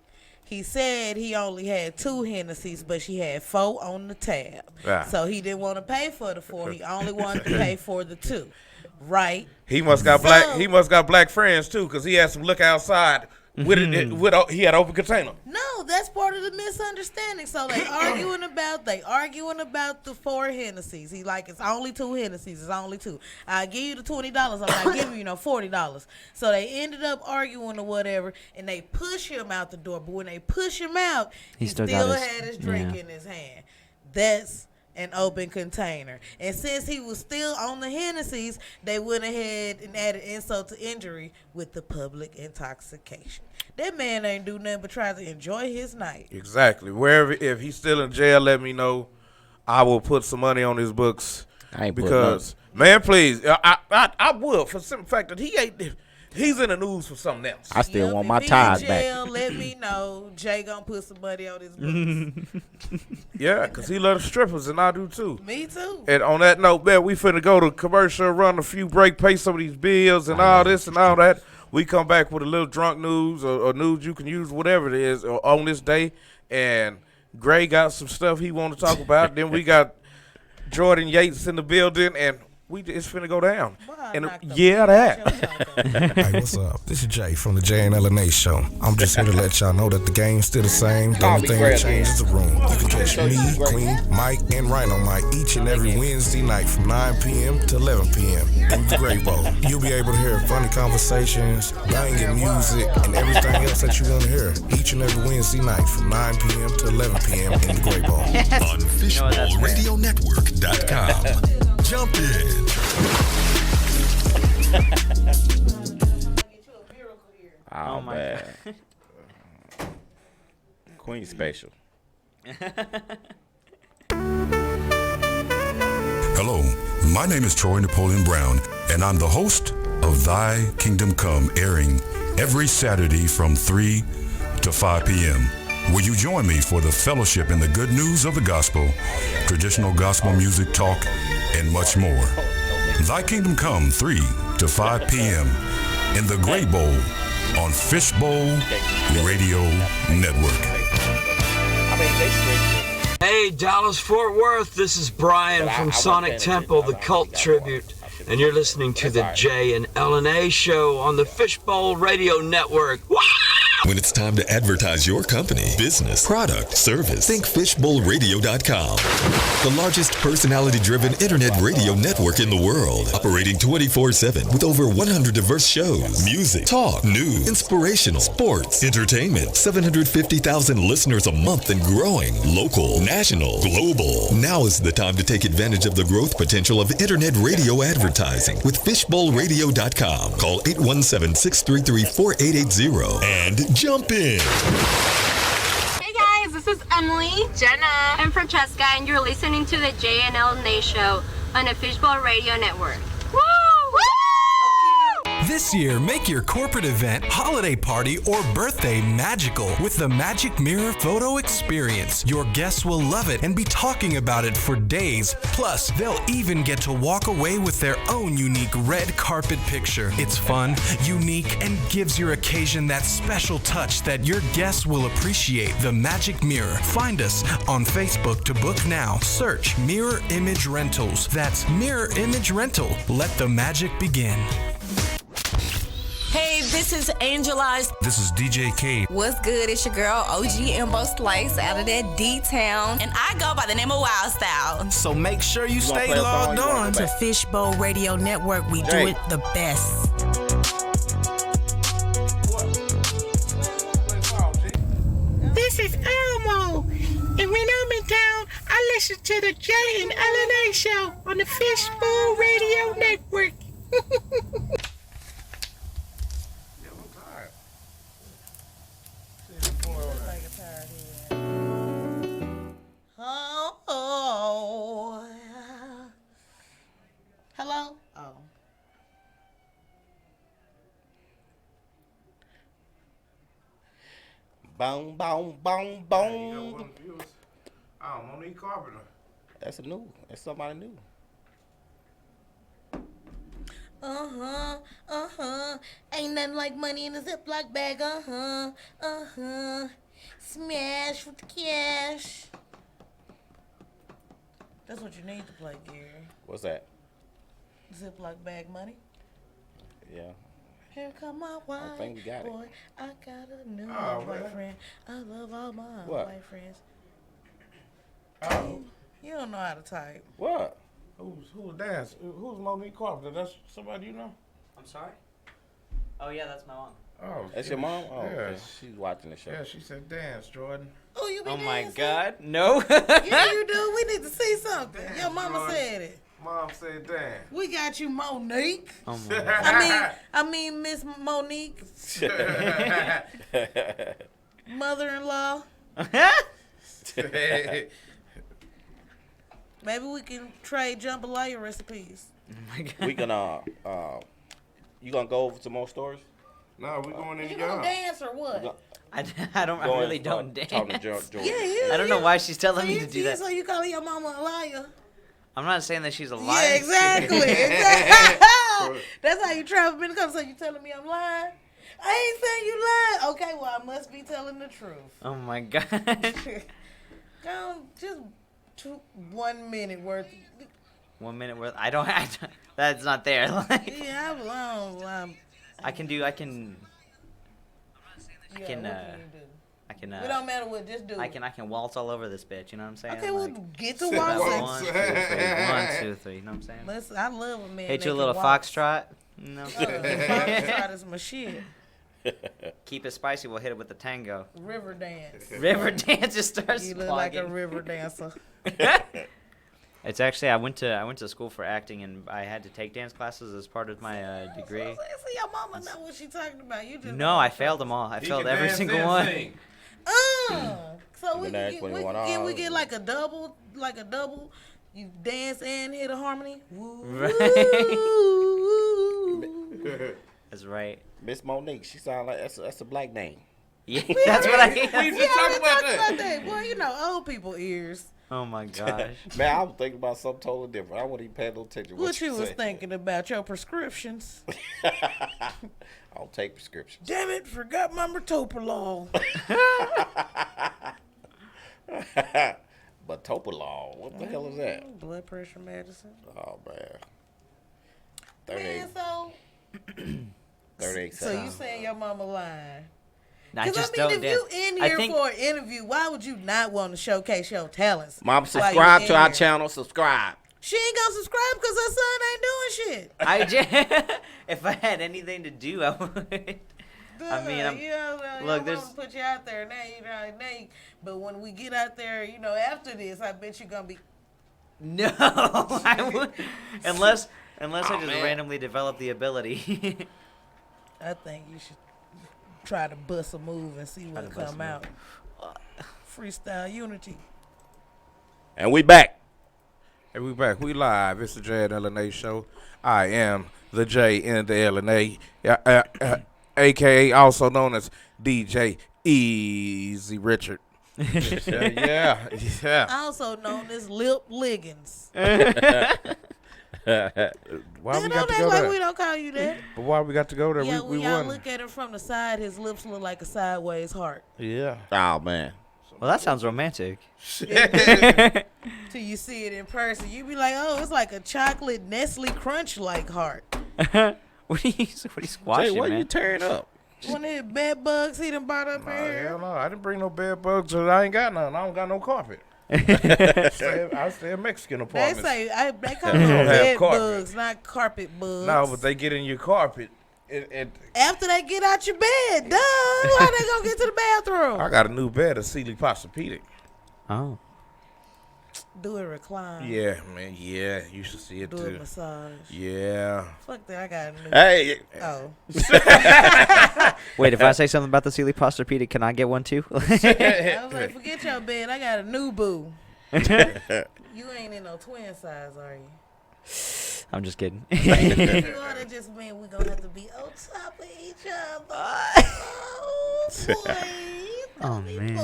He said he only had 2 Hennessy's, but she had 4 on the tab. Right. So he didn't want to pay for the 4. He only wanted to pay for the 2. Right? He must got black friends too, cause he had some look outside with it. He had open container. No, that's part of the misunderstanding. So they arguing about the 4 Hennessy's. He like, it's only 2 Hennessy's. It's only 2. I give you the $20. I'm not giving you $40. So they ended up arguing or whatever, and they push him out the door. But when they push him out, he still had his drink in his hand. That's an open container. And since he was still on the Hennessy's, they went ahead and added insult to injury with the public intoxication. That man ain't do nothing but try to enjoy his night. Exactly. Wherever, if he's still in jail, let me know. I will put some money on his books. I ain't because, man, please, I would for the simple fact that he's in the news for something else. I still want my if he ties in back. jail, let me know. Jay gonna put some money on his books. Yeah, because he loves strippers, and I do too. Me too. And on that note, man, we finna go to commercial, run a few break, pay some of these bills and all this and all that. We come back with a little drunk news or news you can use, whatever it is, on this day. And Gray got some stuff he want to talk about. Then we got Jordan Yates in the building, and it's finna go down. And yeah, that. Hey, what's up? This is Jay from the Jay and LNA show. I'm just here to let y'all know that the game's still the same. The only thing that changes is the room. You can catch me, Queen, Mike, and Rhino Mike each and every Wednesday night from 9 p.m. to 11 p.m. in the Great Bowl. You'll be able to hear funny conversations, banging music, and everything else that you want to hear each and every Wednesday night from 9 p.m. to 11 p.m. in the Great Bowl. On FishbowlRadioNetwork.com. Jump in. Oh my man. Queen special. Hello, my name is Troy Napoleon Brown, and I'm the host of Thy Kingdom Come, airing every Saturday from 3 to 5 p.m. Will you join me for the fellowship in the good news of the gospel, traditional gospel music talk, and much more? Thy Kingdom Come, 3 to 5 p.m. in the Great Bowl on Fishbowl Radio Network. Hey, Dallas Fort Worth, this is Brian from Sonic Temple, the Cult Tribute, and you're listening to the Jay and LNA show on the Fishbowl Radio Network. Wow! When it's time to advertise your company, business, product, service, think fishbowlradio.com. The largest personality-driven internet radio network in the world, operating 24/7 with over 100 diverse shows, music, talk, news, inspirational, sports, entertainment, 750,000 listeners a month and growing, local, national, global. Now is the time to take advantage of the growth potential of internet radio advertising with fishbowlradio.com. Call 817-633-4880 and jump in. Hey guys, this is Emily, Jenna, and Francesca, and you're listening to the JNL Nate Show on the Fishbowl Radio Network. Woo! Woo! This year, make your corporate event, holiday party, or birthday magical with the Magic Mirror Photo Experience. Your guests will love it and be talking about it for days. Plus, they'll even get to walk away with their own unique red carpet picture. It's fun, unique, and gives your occasion that special touch that your guests will appreciate. The Magic Mirror. Find us on Facebook to book now. Search Mirror Image Rentals. That's Mirror Image Rental. Let the magic begin. Hey, this is Angelize. This is DJ K. What's good? It's your girl, OG Embo Slice out of that D-Town. And I go by the name of Wild Style. So make sure you stay logged on to Fishbowl Radio Network. We do it the best. This is Elmo. And when I'm in town, I listen to the Jay and LNA show on the Fishbowl Radio Network. Oh. Hello? Oh. Boom, boom, boom, boom. Oh, Monique Carpenter. That's somebody new. Ain't nothing like money in a Ziploc bag. Smash with the cash. That's what you need to play, Gary. What's that? Ziploc bag money. Yeah. Here come my wife. I think we got it. Boy, I got a new boyfriend. I love all my boyfriends. Oh. You don't know how to type. What? Who's dance? Who's Monique Carpenter? That's somebody you know? I'm sorry? Oh, yeah, that's my mom. Oh, That's your mom? Oh, yeah. okay. She's watching the show. Yeah, she said dance, Jordan. Oh, you be Oh, my dancing? God. No. Yeah, you do. We need to see something. Your mama Jordan. said it. Mom said dance. We got you, Monique. Oh, my I mean, Miss Monique, mother-in-law. Maybe we can trade jambalaya recipes. Oh my God. We can, you gonna go over some more stories? No, we going in You the gonna yard. dance or what? I really don't dance. Talking to Jordan. Yeah. I don't know why she's telling me to do that. So you calling your mama a liar? I'm not saying that she's a liar. Yeah, exactly. That's how you travel me to come. So you telling me I'm lying? I ain't saying you lying. Okay, well I must be telling the truth. Oh my God. Go just 1 minute worth. 1 minute worth. I don't. That's not there. Like, Yeah, I belong. I can. Yeah, what can you do? It don't matter what, just do I it. can waltz all over this bitch. You know what I'm saying? Okay, well, Like, get to about waltzing. 1, 2, 3. 1, 2, 3. You know what I'm saying? Listen, I love a man. Hit that you a can little waltz. foxtrot. No. Foxtrot is my shit. Keep it spicy. We'll hit it with the tango. River dance. River dance just starts. You look like a plugging. river dancer. It's actually I went to school for acting and I had to take dance classes as part of my degree. See, your mama know what she talking about. You just No, I failed them all. I failed every single one. So we Good night, can 21 get like a double. You dance and hit a harmony. Woo. That's right. Miss Monique, she sound like that's a black name. Yeah, that's what I We hear. just talked about that. Boy, you know old people ears. Oh my gosh. Man, I was thinking about something totally different. I wouldn't even pay no attention. What you was said. thinking about your prescriptions? I don't take prescriptions. Damn it, forgot my metoprolol. But Topolol, what the hell is that? Blood pressure medicine. Oh man. Man, 38. so 38 so you saying your mama lying? I Because just I mean, don't. if you in I here think- for an interview, why would you not want to showcase your talents? Mom, while subscribe you to in our here? channel. Subscribe. She ain't gonna subscribe because her son ain't doing shit. I just, if I had anything to do, I would. I mean, I'm, you know, look, I there's want to put you out there but when we get out there, after this, I bet you're gonna be. no, I would, unless I just man. randomly develop the ability. I think you should try to bust a move and see what come out. Freestyle unity. And we back. Hey, we back. We live. It's the J and LNA show. I am the J and the LNA, a.k.a. also known as DJ Easy Richard. yeah. Also known as Lip Liggins. Why we Don't got to act go like there? we don't call you that. But why we got to go there? Yeah, we when y'all won. look at him from the side, his lips look like a sideways heart. Yeah. Oh man. Well, that sounds romantic. Till you see it in person, you be like, oh, it's like a chocolate Nestle Crunch like heart. What are you squashing, Jay, what man? you tearing up? One of his bed bugs he done brought up here. Hell no, I didn't bring no bed bugs. I ain't got none. I don't got no carpet. I stay in Mexican They apartments. say they call They them don't have bed carpet. bugs, not carpet bugs. No, but they get in your carpet. After they get out your bed, duh. How they gonna get to the bathroom? I got a new bed, a Sealy Posturepedic. Oh. Do a recline. Yeah, man. Yeah, you should see it Do too. a massage. Yeah. Fuck that, I got a new. Hey. Oh. Wait, if I say something about the Sealy Posturepedic, can I get one too? I was like, forget your bed. I got a new boo. You ain't in no twin size, are you? I'm just kidding. If you are, that just mean we gonna have to be on top of each other. Oh, boy. Oh, man.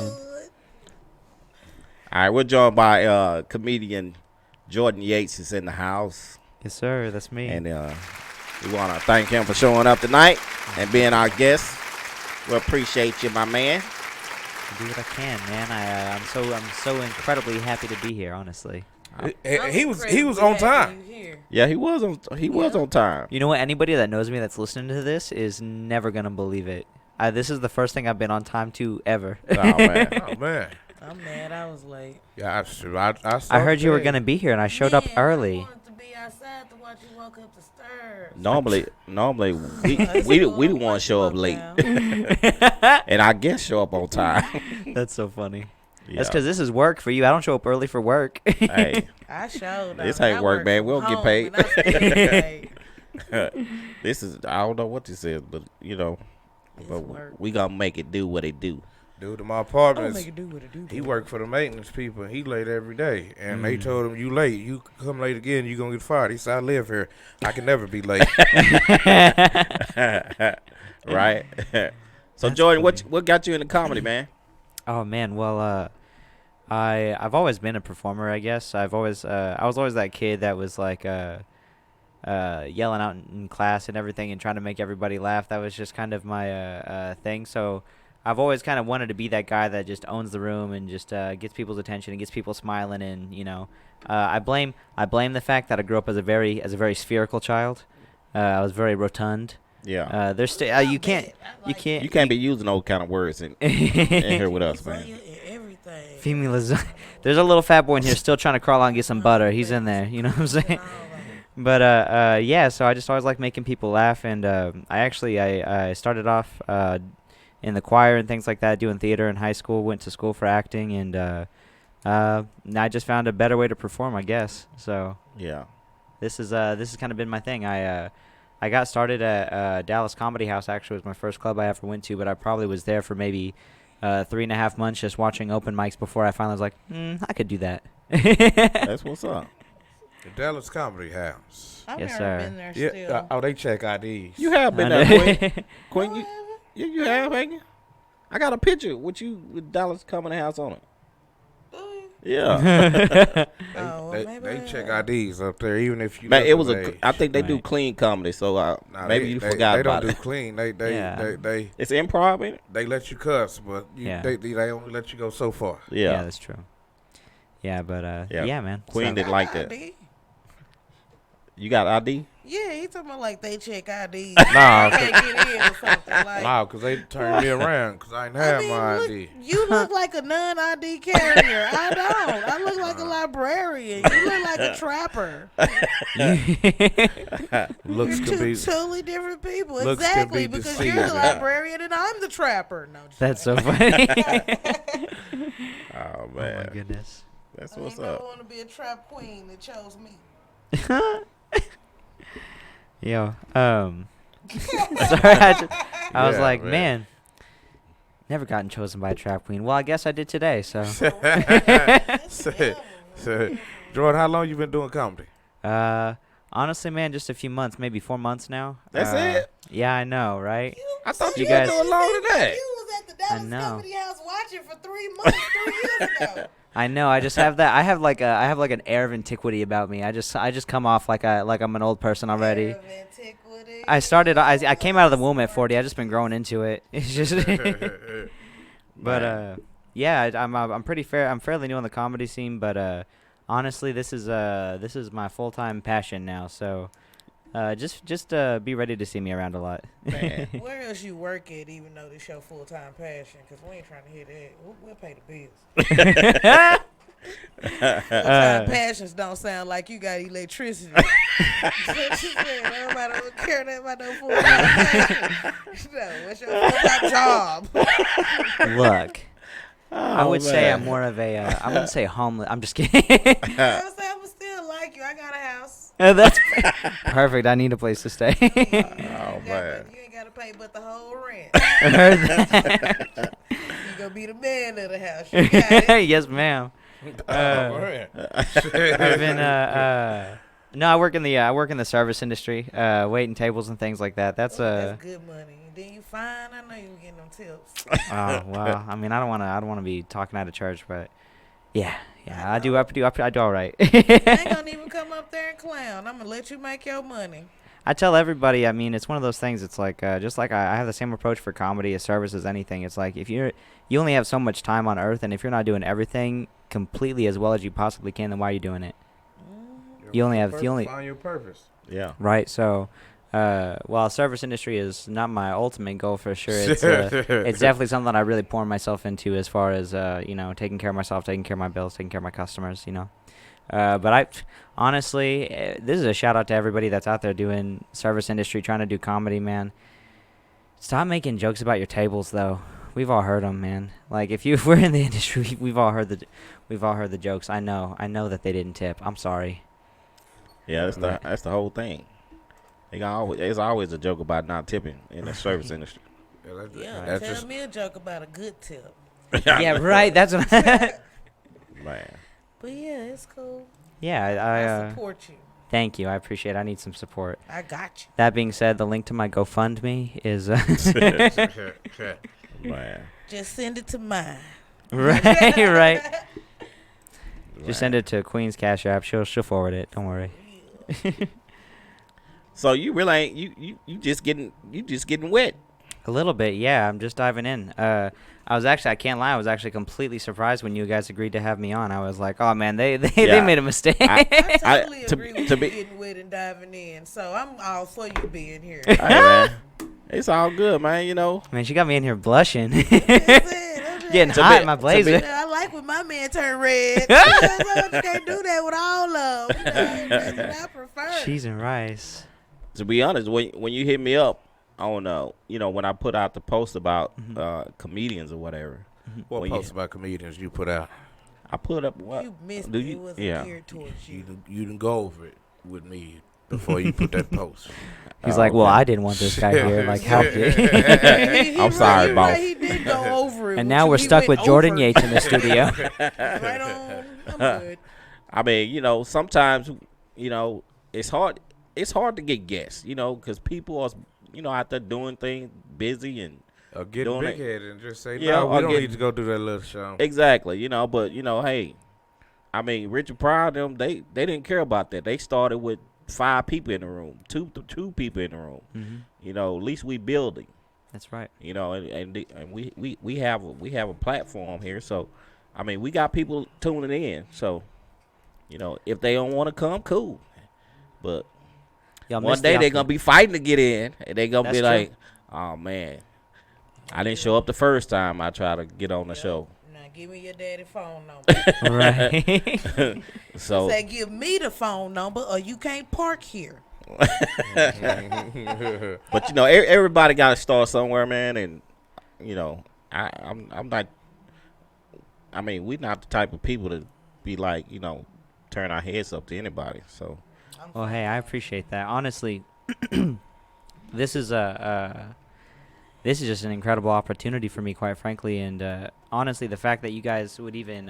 All right, we're joined by comedian Jordan Yates is in the house. Yes, sir. That's me. And we want to thank him for showing up tonight and being our guest. We appreciate you, my man. I do what I can, man. I'm so incredibly happy to be here, honestly. He was on time. Yeah, he was on time. You know what? Anybody that knows me that's listening to this is never gonna believe it. This is the first thing I've been on time to ever. Oh man. Oh man. I'm mad I was late. Yeah, I heard you were gonna be here, and I showed up early. I wanted to be outside to watch you walk up the stairs. Normally we don't want to show up late, and I guess show up on time. That's so funny. Yeah. That's because this is work for you. I don't show up early for work. Hey, I showed. this ain't work, man. We don't get paid. This is, I don't know what this is, but but we gonna make it do what it do. Dude, in my apartment, make it do what it do. he worked for the maintenance people, and he late every day. And they told him, you late. You come late again, you going to get fired. He said, I live here. I can never be late. Right? So, Jordan, what got you into comedy, man? Oh man, well, I've always been a performer, I guess. I was always that kid that was like yelling out in class and everything and trying to make everybody laugh. That was just kind of my thing. So I've always kind of wanted to be that guy that just owns the room and just gets people's attention and gets people smiling. And I blame the fact that I grew up as a very spherical child. I was very rotund. Yeah. There's you can't be using those kind of words in here with us, man. Everything. Feed me lasagna. There's a little fat boy in here still trying to crawl out and get some butter. He's in there. You know what I'm saying? But yeah. So I just always like making people laugh, and I started off in the choir and things like that, doing theater in high school. Went to school for acting, and I just found a better way to perform, I guess. So yeah, this has kind of been my thing. I got started at Dallas Comedy House. Actually, was my first club I ever went to, but I probably was there for maybe 3.5 months just watching open mics before I finally was like, I could do that. That's what's up. The Dallas Comedy House. I've Yes, never sir. been there Yeah. still. Oh, they check IDs. You have been there, Quinn. You have, ain't you? I got a picture with you with Dallas Comedy House on it. Yeah. They check IDs up there, even if you. Man, it was age. I think they do clean comedy, so maybe you forgot about it. They don't do clean. They It's improv, ain't it? They let you cuss, but Yeah. they only let you go so far. Yeah, that's true. Yeah, but yeah, man. Queen So- didn't like that. You got ID? Yeah, he talking about like they check ID. Nah, Can't get in or something. Like, Nah, because they turned me around because I didn't have my look, ID. you look like a non-ID carrier. I don't. I look like a librarian. You look like a trapper. Looks You're could two be totally different people. looks could Exactly, be because you're the deceiving. librarian and I'm the trapper. No, just That's so funny. Oh Oh man, my goodness. that's I what's never up. want to be a trap queen that chose me. Yo, sorry, I was Yeah, like, man. man, never gotten chosen by a trap queen. Well, I guess I did today, so. So, Jordan, how long you been doing comedy? Honestly, man, just a few months, maybe 4 months now. That's it? Yeah, I know, right? I thought You you guys- guys doing longer than that. You was at the Dallas know. Comedy House watching for 3 months 3 years ago. I know. I just have that. I have like an air of antiquity about me. I just come off like I'm an old person already. Air of antiquity. I came out of the womb at 40. I just been growing into it. It's just. But yeah, I'm pretty fair. I'm fairly new on the comedy scene, but honestly, this is my full-time passion now. So just be ready to see me around a lot. Man. Where else you work at, even though this your full-time passion? Because we ain't trying to hear that. We'll pay the bills. Full-time passions don't sound like you got electricity. She said, nobody don't care that about no full-time passion. No, what's your full-time job? Look, I would say I'm man. more of a. I wouldn't say homeless. I'm just kidding. I'm still like you. I got a house. That's perfect. I need a place to stay. Oh You man. ain't got to pay but the whole rent. I heard that. You gonna be the man of the house. You got it. Yes, ma'am. I've been no, I work in the service industry, waiting tables and things like that. That's That's good money. Then you fine. I know you were getting them tips. Oh well, I mean, I don't want to be talking out of church, but yeah, I do all right. I ain't gonna even come up there and clown. I'm gonna let you make your money. I tell everybody, I mean, it's one of those things. It's like just like I have the same approach for comedy as service as anything. It's like if you only have so much time on earth, and if you're not doing everything completely as well as you possibly can, then why are you doing it? You only find your purpose. Yeah. Right. So, while service industry is not my ultimate goal for sure, it's definitely something that I really pour myself into as far as taking care of myself, taking care of my bills, taking care of my customers. But I honestly, this is a shout out to everybody that's out there doing service industry, trying to do comedy, man. Stop making jokes about your tables, though. We've all heard them, man. Like if we're in the industry, we've all heard the jokes. I know that they didn't tip. I'm sorry. Yeah, that's the whole thing. There's always a joke about not tipping in the service industry. Yeah, tell me a joke about a good tip. Yeah, right. That's what. Man. But yeah, it's cool. Yeah, I support you. Thank you. I appreciate it. I need some support. I got you. That being said, the link to my GoFundMe is Man. Just send it to mine. right. Just send it to Queen's Cash App. She'll forward it. Don't worry. So you really ain't you just getting wet. A little bit, yeah. I'm just diving in. I can't lie. I was actually completely surprised when you guys agreed to have me on. I was like, oh man, they made a mistake. I totally agree with you getting wet and diving in. So I'm all for you being here. Hey, man. It's all good, man. Man, she got me in here blushing. Getting hot in my blazer. I like when my man turn red. You can't do that with all of them. That's what I prefer. Cheese and rice. To be honest, when you hit me up on when I put out the post about comedians or whatever. What post about comedians you put out? I put up what? You missed Do it. you? It wasn't Yeah. geared towards you. You didn't go over it with me before you put that post. He's like, well, I didn't want this guy here. Like, how I'm sorry, boss. He did go over it. And now we're stuck with Jordan Yates in the studio. Right on. I'm good. I mean, sometimes, it's hard. It's hard to get guests, because people are, out there doing things, busy and Get doing big it. head and just say, Yeah, no, or we don't get- need to go do that little show. Exactly, but hey, I mean, Richard Pryor, them they didn't care about that. They started with 5 people in the room, two people in the room. Mm-hmm. At least we building. That's right. And we have a platform here, so I mean, we got people tuning in. So, if they don't want to come, cool, but Y'all One missed the day they're opportunity. gonna be fighting to get in, and they're gonna That's be true. like, "Oh man, I didn't show up the first time I tried to get on the show." Now give me your daddy phone number. Right. So Say give me the phone number, or you can't park here. But everybody got to start somewhere, man. And I'm not. I mean, we're not the type of people to be like, turn our heads up to anybody. So. Well, hey, I appreciate that. Honestly, this is just an incredible opportunity for me, quite frankly. And honestly, the fact that you guys would even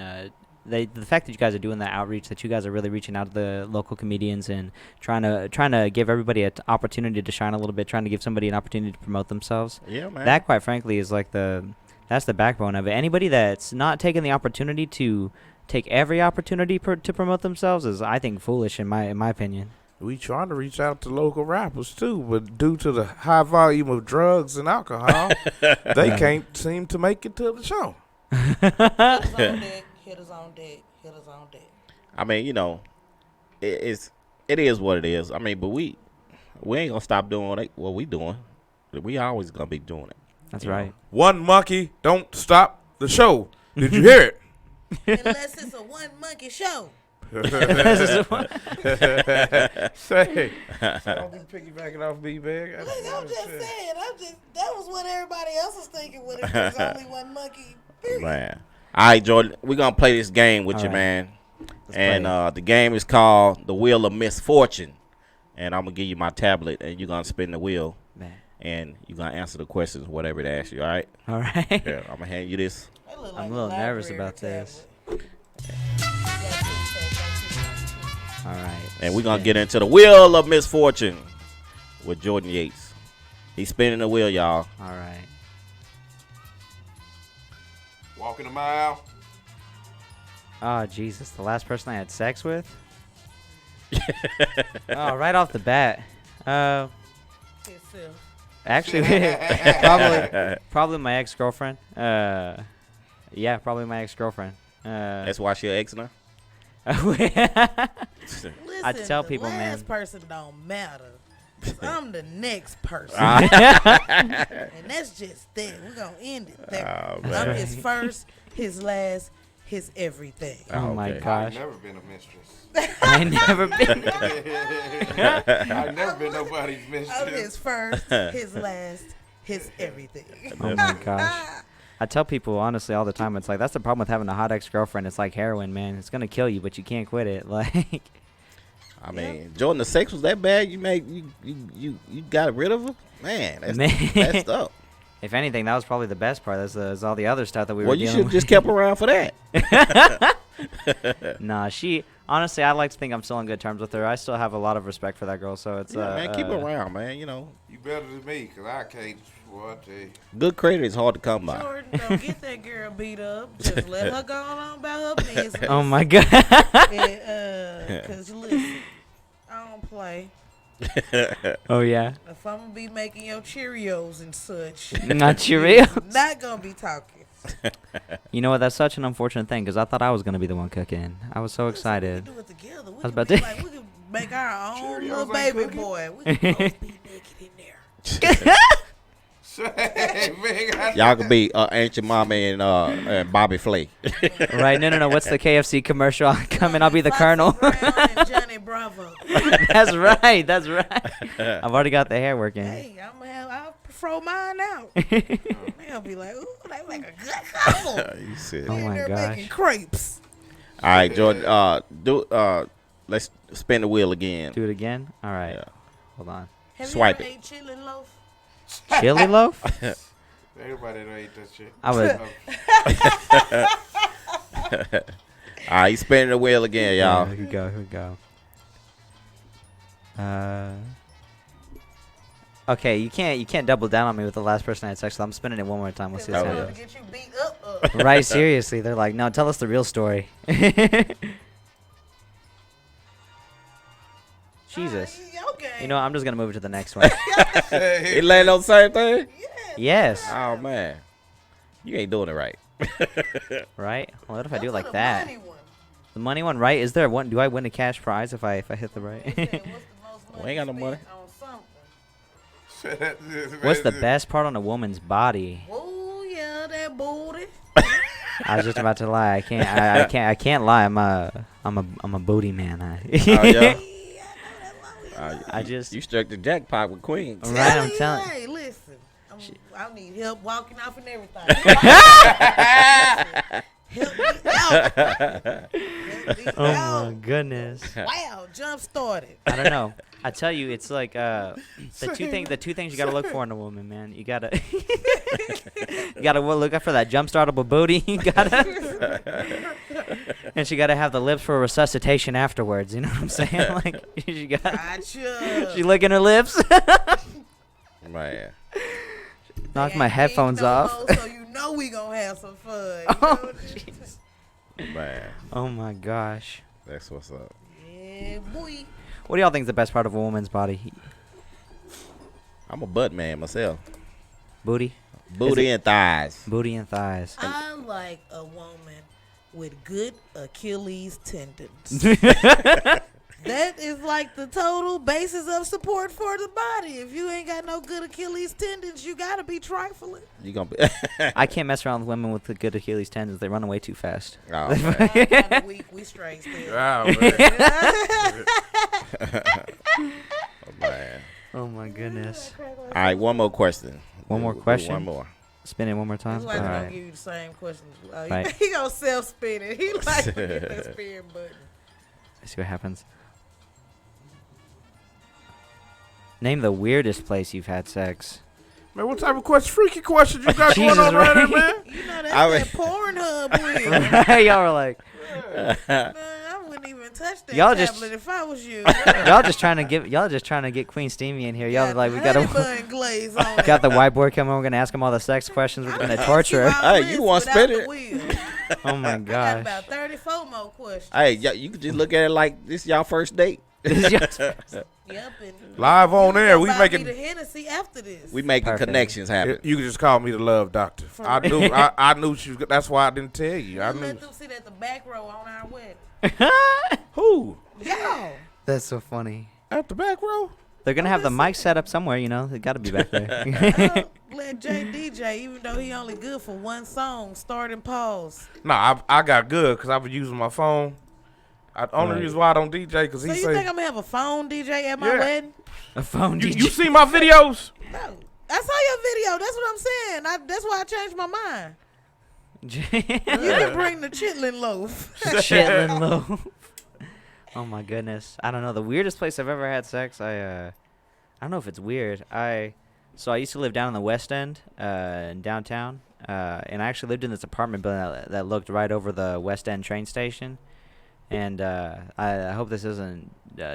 the fact that you guys are doing that outreach, that you guys are really reaching out to the local comedians and trying to give everybody an opportunity to shine a little bit, trying to give somebody an opportunity to promote themselves. Yeah, man. That, quite frankly, is like that's the backbone of it. Anybody that's not taking the opportunity to take every opportunity to promote themselves is, I think, foolish in my opinion. We trying to reach out to local rappers too, but due to the high volume of drugs and alcohol, they can't seem to make it to the show. Hitters on deck. Hitters on deck. I mean, it is what it is. I mean, but we ain't gonna stop doing what we doing. We always gonna be doing it. That's right. One monkey don't stop the show. Did you hear it? Unless it's a one monkey show. Say, I'm just piggybacking off B bag. Look, I'm just saying. That was what everybody else was thinking when it was only one monkey. Period. Man. All right, Jordan, we're going to play this game with All you, right. man. Let's And play the game is called The Wheel of Misfortune. And I'm going to give you my tablet, and you're going to spin the wheel. Man. And you're going to answer the questions, whatever they ask you, all right? All right. Yeah, I'm going to hand you this. I'm a little nervous about this. All right. And we're going to get into The Wheel of Misfortune with Jordan Yates. He's spinning the wheel, y'all. All right. Walking a mile. Oh, Jesus. The last person I had sex with? Oh, right off the bat. Actually, probably my ex-girlfriend. Yeah, probably my ex-girlfriend. That's why she's ex now? Listen, I tell people, the man. last person don't matter. I'm the next person. And that's just that. We're going to end it there. Oh, I'm his first, his last, his everything. Oh, my gosh. I've never been a mistress. I ain't never been. I've never been nobody's mistress. I'm his first, his last, his everything. Oh, my gosh. I tell people, honestly, all the time, it's like, that's the problem with having a hot ex-girlfriend. It's like heroin, man. It's going to kill you, but you can't quit it. Like, I mean, Jordan, the sex was that bad? You got rid of her? Man, that's messed up. If anything, that was probably the best part. That's all the other stuff that we were Well, you dealing should with. just kept around for that. Nah, honestly, I like to think I'm still on good terms with her. I still have a lot of respect for that girl, so it's Man, keep her around, man. You better than me, because I can't. What Good credit is hard to come by. Jordan, don't get that girl beat up. Just let her go on about her business. Oh, my God. Because, listen, I don't play. Oh, yeah. If I'm going to be making your Cheerios and such. Not Cheerios. Not going to be talking. You know what? That's such an unfortunate thing, because I thought I was going to be the one cooking. I was so excited. We can do it together. I was about to. We can make our own little baby boy. We can both be naked in there. Y'all could be Ancient Mama and Bobby Flay. Right? No. What's the KFC commercial? I'll come and I'll be the Colonel. Brown and Johnny Bravo. That's right. I've already got the hair working. Hey, I'll throw mine out. They'll be like, ooh, they make a good couple. You said. Oh, my They're gosh. making crepes. All right, Jordan. Let's spin the wheel again. Do it again? All right. Yeah. Hold on. Have Swipe you ever it. ate chili loaf? Chili loaf? Everybody don't eat that shit. I would. All right, he's spinning the wheel again, y'all. Here we go. Okay, you can't double down on me with the last person I had sex with. I'm spinning it one more time. We'll see what's Oh, happening. yeah. Get you beat up. Right, seriously. They're like, no, tell us the real story. Jesus. Okay. You know, I'm just going to move it to the next one. He laying on the same thing? Yes. Oh, man. You ain't doing it right. Right? Well, what if I do it Go like for that? money one. The money one, right? Is there one? Do I win a cash prize if I hit the right? What's the most We ain't got no money. On something. What's the best part on a woman's body? Oh yeah, that booty. I was just about to lie. I can't lie. I'm a booty man. Oh yeah. You struck the jackpot with Queens. Right, I'm telling. Hey, listen. I need help walking off and everything. Help me out. Help me Oh out. my goodness. Wow, jump started. I don't know. I tell you, it's like the two things you gotta look for in a woman, man. You gotta look out for that jump startable booty. You gotta, and she gotta have the lips for resuscitation afterwards. You know what I'm saying? Like she got. Gotcha. She licking her lips. Man. Knock my headphones off. So you know we gonna have some fun. Oh, Jesus. Man. Oh my gosh. That's what's up. Yeah, boy. What do y'all think is the best part of a woman's body? I'm a butt man myself. Booty? Booty and thighs. Booty and thighs. I like a woman with good Achilles tendons. That is like the total basis of support for the body. If you ain't got no good Achilles tendons, you gotta be trifling. You gonna be I can't mess around with women with the good Achilles tendons. They run away too fast. Oh, man. Kinda weak. We straight still. Oh, man. Oh my goodness. All right, one more question. One more We'll do question? one more. Spin it one more time. That's why he's All gonna right. give you the same questions. Right. He gonna self-spin it. He like to get that spin button. Let's see what happens. Name the weirdest place you've had sex. Man, what type of freaky questions you got Jesus, going on right there, right? man? You know that's that Pornhub weird. Right, y'all were like, Man, I wouldn't even touch that Y'all tablet just- if I was you. y'all just trying to get Queen Steamy in here. Y'all like we got honey bun glaze on got the whiteboard coming. We're gonna ask him all the sex questions. We're gonna torture her. Hey, you want to spin it? Oh my I got gosh. about 34 more questions. Hey, you could just look at it like this y'all first date. Yep, and Live on air, we buy making me the Hennessy after this. We making Perfect. connections happen. You can just call me the love doctor. I knew. I knew she was. That's why I didn't tell you. I You knew. let them sit at the back row on our wedding. Who Y'all. That's so funny. at the back row? They're gonna have the mic set up somewhere. You know, they gotta be back there. Let Jay DJ, even though he only good for one song, start and pause. Nah, I got good because I was using my phone. Only Right. reason why I don't DJ because So he you say think I'm gonna have a phone DJ at my Yeah. wedding? A phone you, DJ. you see my videos. No. I saw your video. That's what I'm saying. That's why I changed my mind. You can bring the chitlin loaf. Chitlin loaf. Oh my goodness. I don't know. The weirdest place I've ever had sex. I don't know if it's weird. So I used to live down in the West End, in downtown, and I actually lived in this apartment building that looked right over the West End train station. And I hope this isn't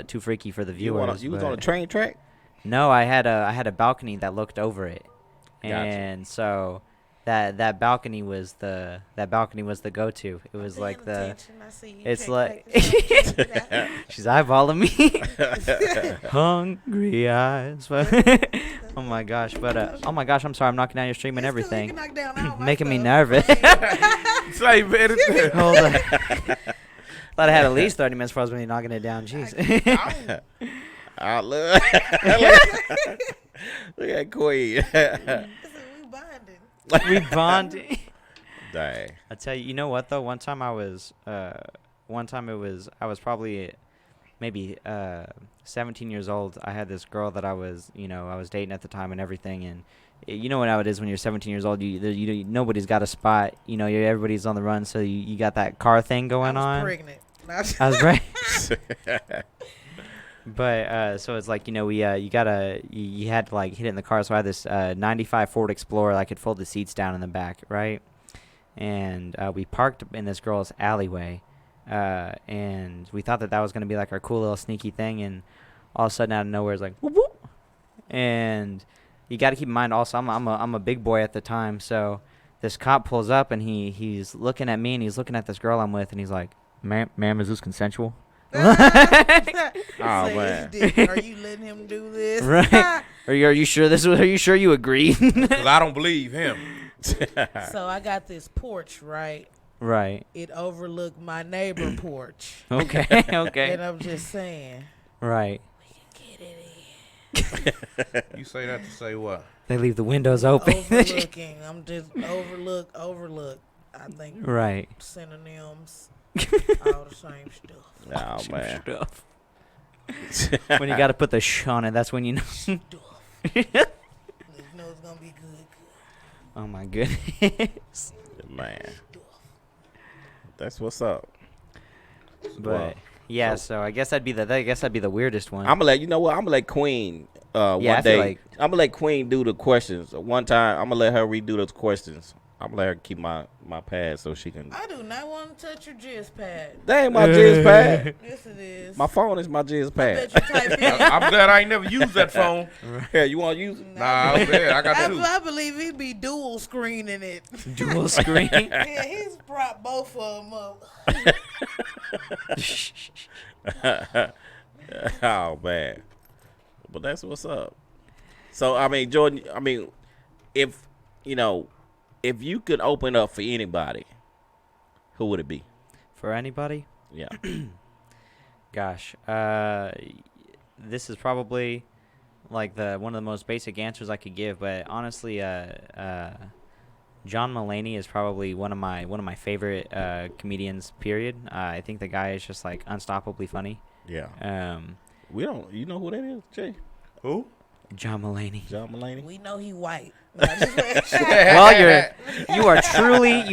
too freaky for the viewers. You was on a train track? No, I had a balcony that looked over it, Gotcha. and so that balcony was the go-to. It was like the. It's like she's eyeballing me. Hungry eyes. Oh my gosh! But oh my gosh! I'm sorry. I'm knocking down your stream and everything, making me nervous. Say, man, Hold on. Thought I had at least 30 minutes before I was going to be knocking it down. Jeez. Look at Queen. We bonded. Dang. I tell you, you know what though? One time I was probably maybe 17 years old. I had this girl that I was dating at the time and everything, and you know how it is when you're 17 years old. You nobody's got a spot. You know, everybody's on the run, so you got that car thing going on. Pregnant. I was pregnant. But so it's like, you know, you had to like hit it in the car. So I had this 95 Ford Explorer. I could fold the seats down in the back, right? And we parked in this girl's alleyway, and we thought that was going to be like our cool little sneaky thing. And all of a sudden, out of nowhere, it's like whoop whoop. And you got to keep in mind also, I'm a big boy at the time. So this cop pulls up and he's looking at me and he's looking at this girl I'm with, and he's like, "Ma'am, is this consensual?" Oh man. Are you letting him do this? Right? Are you sure this was? Are you sure you agree? Because I don't believe him. So I got this porch, right? Right. It overlooked my neighbor porch. Okay. Okay. And I'm just saying. Right. We can You say that to say what? They leave the windows open. Overlooking. I'm just overlook. I think Right. synonyms, all the same stuff. Oh man. Stuff. When you got to put the sh on it, that's when you know. You know it's gonna be good. Oh my goodness. Man. That's what's up. But Well, yeah, so I guess that'd be the weirdest one. I'm gonna let you know what. I'm gonna let Queen I one feel day. like- I'm gonna let Queen do the questions. One time, I'm gonna let her redo those questions. I'm gonna let her keep my pad so she can. I do not want to touch your jizz pad. That ain't my jizz pad. Yes, it is. My phone is my jizz I pad. bet you type in. I'm glad I ain't never used that phone. Yeah, you want to use it? Nah, I'm good. I got two. I believe he'd be dual screening it. Dual screen. Yeah, he's brought both of them up. Oh man, but that's what's up. So I mean, Jordan. I mean, if you could open up for anybody, who would it be? For anybody? Yeah. Gosh, this is probably like one of the most basic answers I could give, but honestly, John Mulaney is probably one of my favorite comedians. Period. I think the guy is just like unstoppably funny. Yeah. We don't. You know who that is, Jay? Who? John Mulaney. John Mulaney. We know he white. Well, you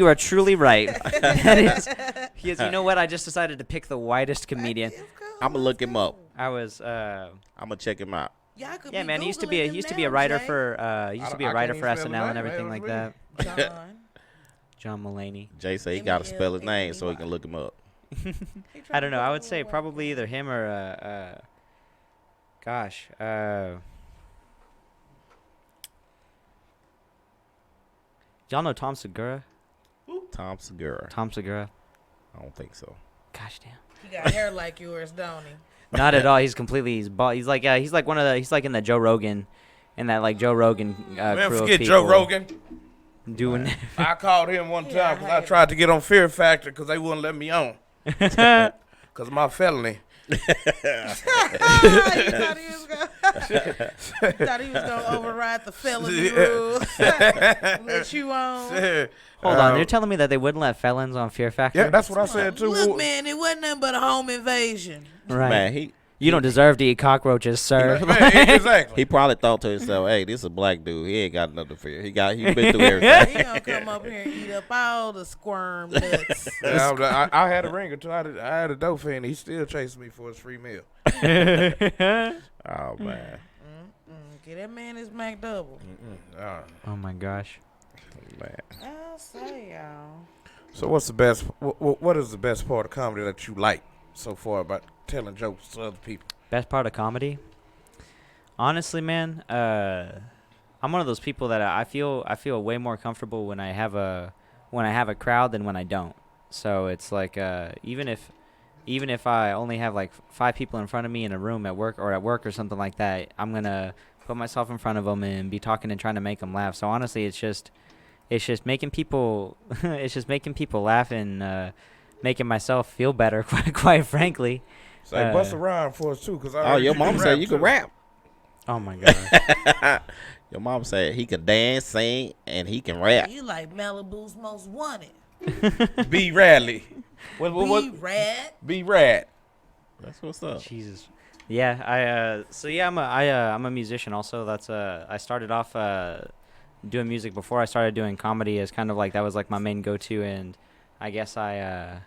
are truly right. That is, because you know what? I just decided to pick the whitest comedian. I'm gonna look him up. I was. I'm gonna check him out. Yeah, man. He used to be a writer for SNL and everything like that. John Mulaney. Jay said he gotta spell his name so he can look him up. I don't know. I would say probably either him or y'all know Tom Segura? Tom Segura. Tom Segura. I don't think so. Gosh damn. He got hair like yours, don't he? Not at all. He's bald. He's like in the Joe Rogan, in that like Joe Rogan Man, crew of forget people Joe Rogan. doing. I called him one time because I tried to get on Fear Factor because they wouldn't let me on. Because of my felony. Thought he was gonna override the felony rules. Let you on. Hold on, you're telling me that they wouldn't let felons on Fear Factor? Yeah, that's what I said too. Look, man, it wasn't nothing but a home invasion. Right. Man, you don't deserve to eat cockroaches, sir. Man, exactly. He probably thought to himself, "Hey, this is a black dude. He ain't got nothing to fear. He been through everything. He gonna come up here and eat up all the squirm nuts." Yeah, I had a ringer too. I had a dope fan. He still chasing me for his free meal. Oh man. Get that man his Mac double. Oh my gosh. Man. I'll say, y'all. So what's the best? What is the best part of comedy that you like so far about telling jokes to other people? Best part of comedy? Honestly, man, I'm one of those people that I feel way more comfortable when I have a crowd than when I don't. So it's like even if I only have like 5 people in front of me in a room at work or something like that, I'm gonna put myself in front of them and be talking and trying to make them laugh. So honestly, it's just making people laugh and making myself feel better, quite frankly. Say, bust a rhyme for us too, cause your mom said you could rap. Oh my god. Your mom said he could dance, sing, and he can rap. You like Malibu's Most Wanted. B. Radley. B. Rad. B. Rad. That's what's up. Jesus. Yeah, I'm a musician also. That's I started off doing music before I started doing comedy as kind of like that was like my main go-to, and I guess I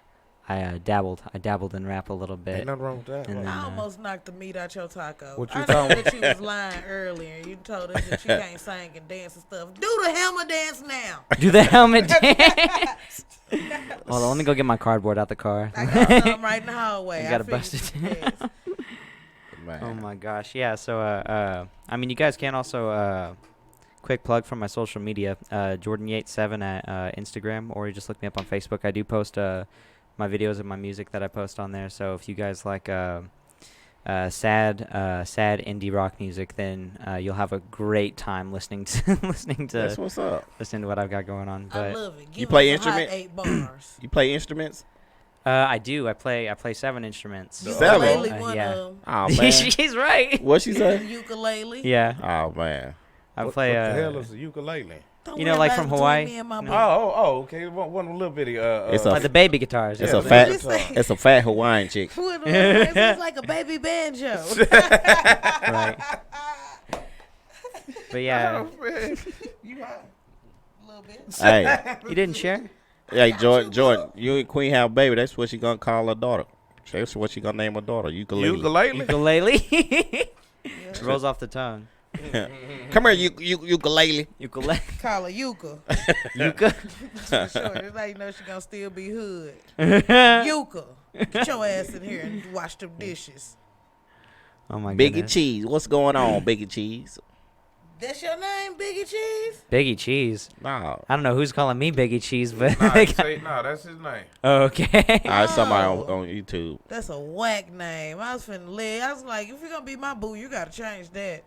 dabbled in rap a little bit. Ain't nothing wrong with that. And then, I almost knocked the meat out your taco. What you I talking know that you was lying earlier. You told us that you can't sing and dance and stuff. Do the hammer dance now. Do the helmet dance. Hold on, let me go get my cardboard out the car. I got some right in the hallway. You gotta bust it. Man. Oh my gosh, yeah. So I mean, you guys can also quick plug from my social media, Jordan Yates 7 at Instagram, or you just look me up on Facebook. I do post my videos and my music that I post on there. So if you guys like sad indie rock music, then you'll have a great time listening to That's what's up. listening to what I've got going on. But I love it. You play us a hot instruments? 8 bars. You play instruments? I do. I play 7 instruments. Seven? Ukulele, one yeah. of 'em. Oh man, She's right. What she say? Ukulele. Yeah. Oh man. I What play. the hell is a ukulele? Don't You know, worry like about from it between Hawaii? me and my No. boo. Okay. One little bitty. It's like the baby guitars. It's yeah. a fat. What you say? It's a fat Hawaiian chick. It's like a baby banjo. Right. But yeah, You high? A little bit. Hey, you didn't share. hey, Jordan, you and Queen have a baby. That's what she gonna call her daughter. That's what she gonna name her daughter. Ukulele. Ukulele. Rolls off the tongue. Come here, ukulele. Ukulele. Call her Yuka. Yuka. For sure. That's how you know she gonna still be hood. Yuka. Get your ass in here and wash them dishes. Oh my Biggie goodness. Cheese. What's going on, Biggie Cheese? That's your name, Biggie Cheese? Biggie Cheese. No. I don't know who's calling me Biggie Cheese, but That's his name. okay. Somebody on YouTube. That's a whack name. I was finna live. I was like, if you're gonna be my boo, you gotta change that.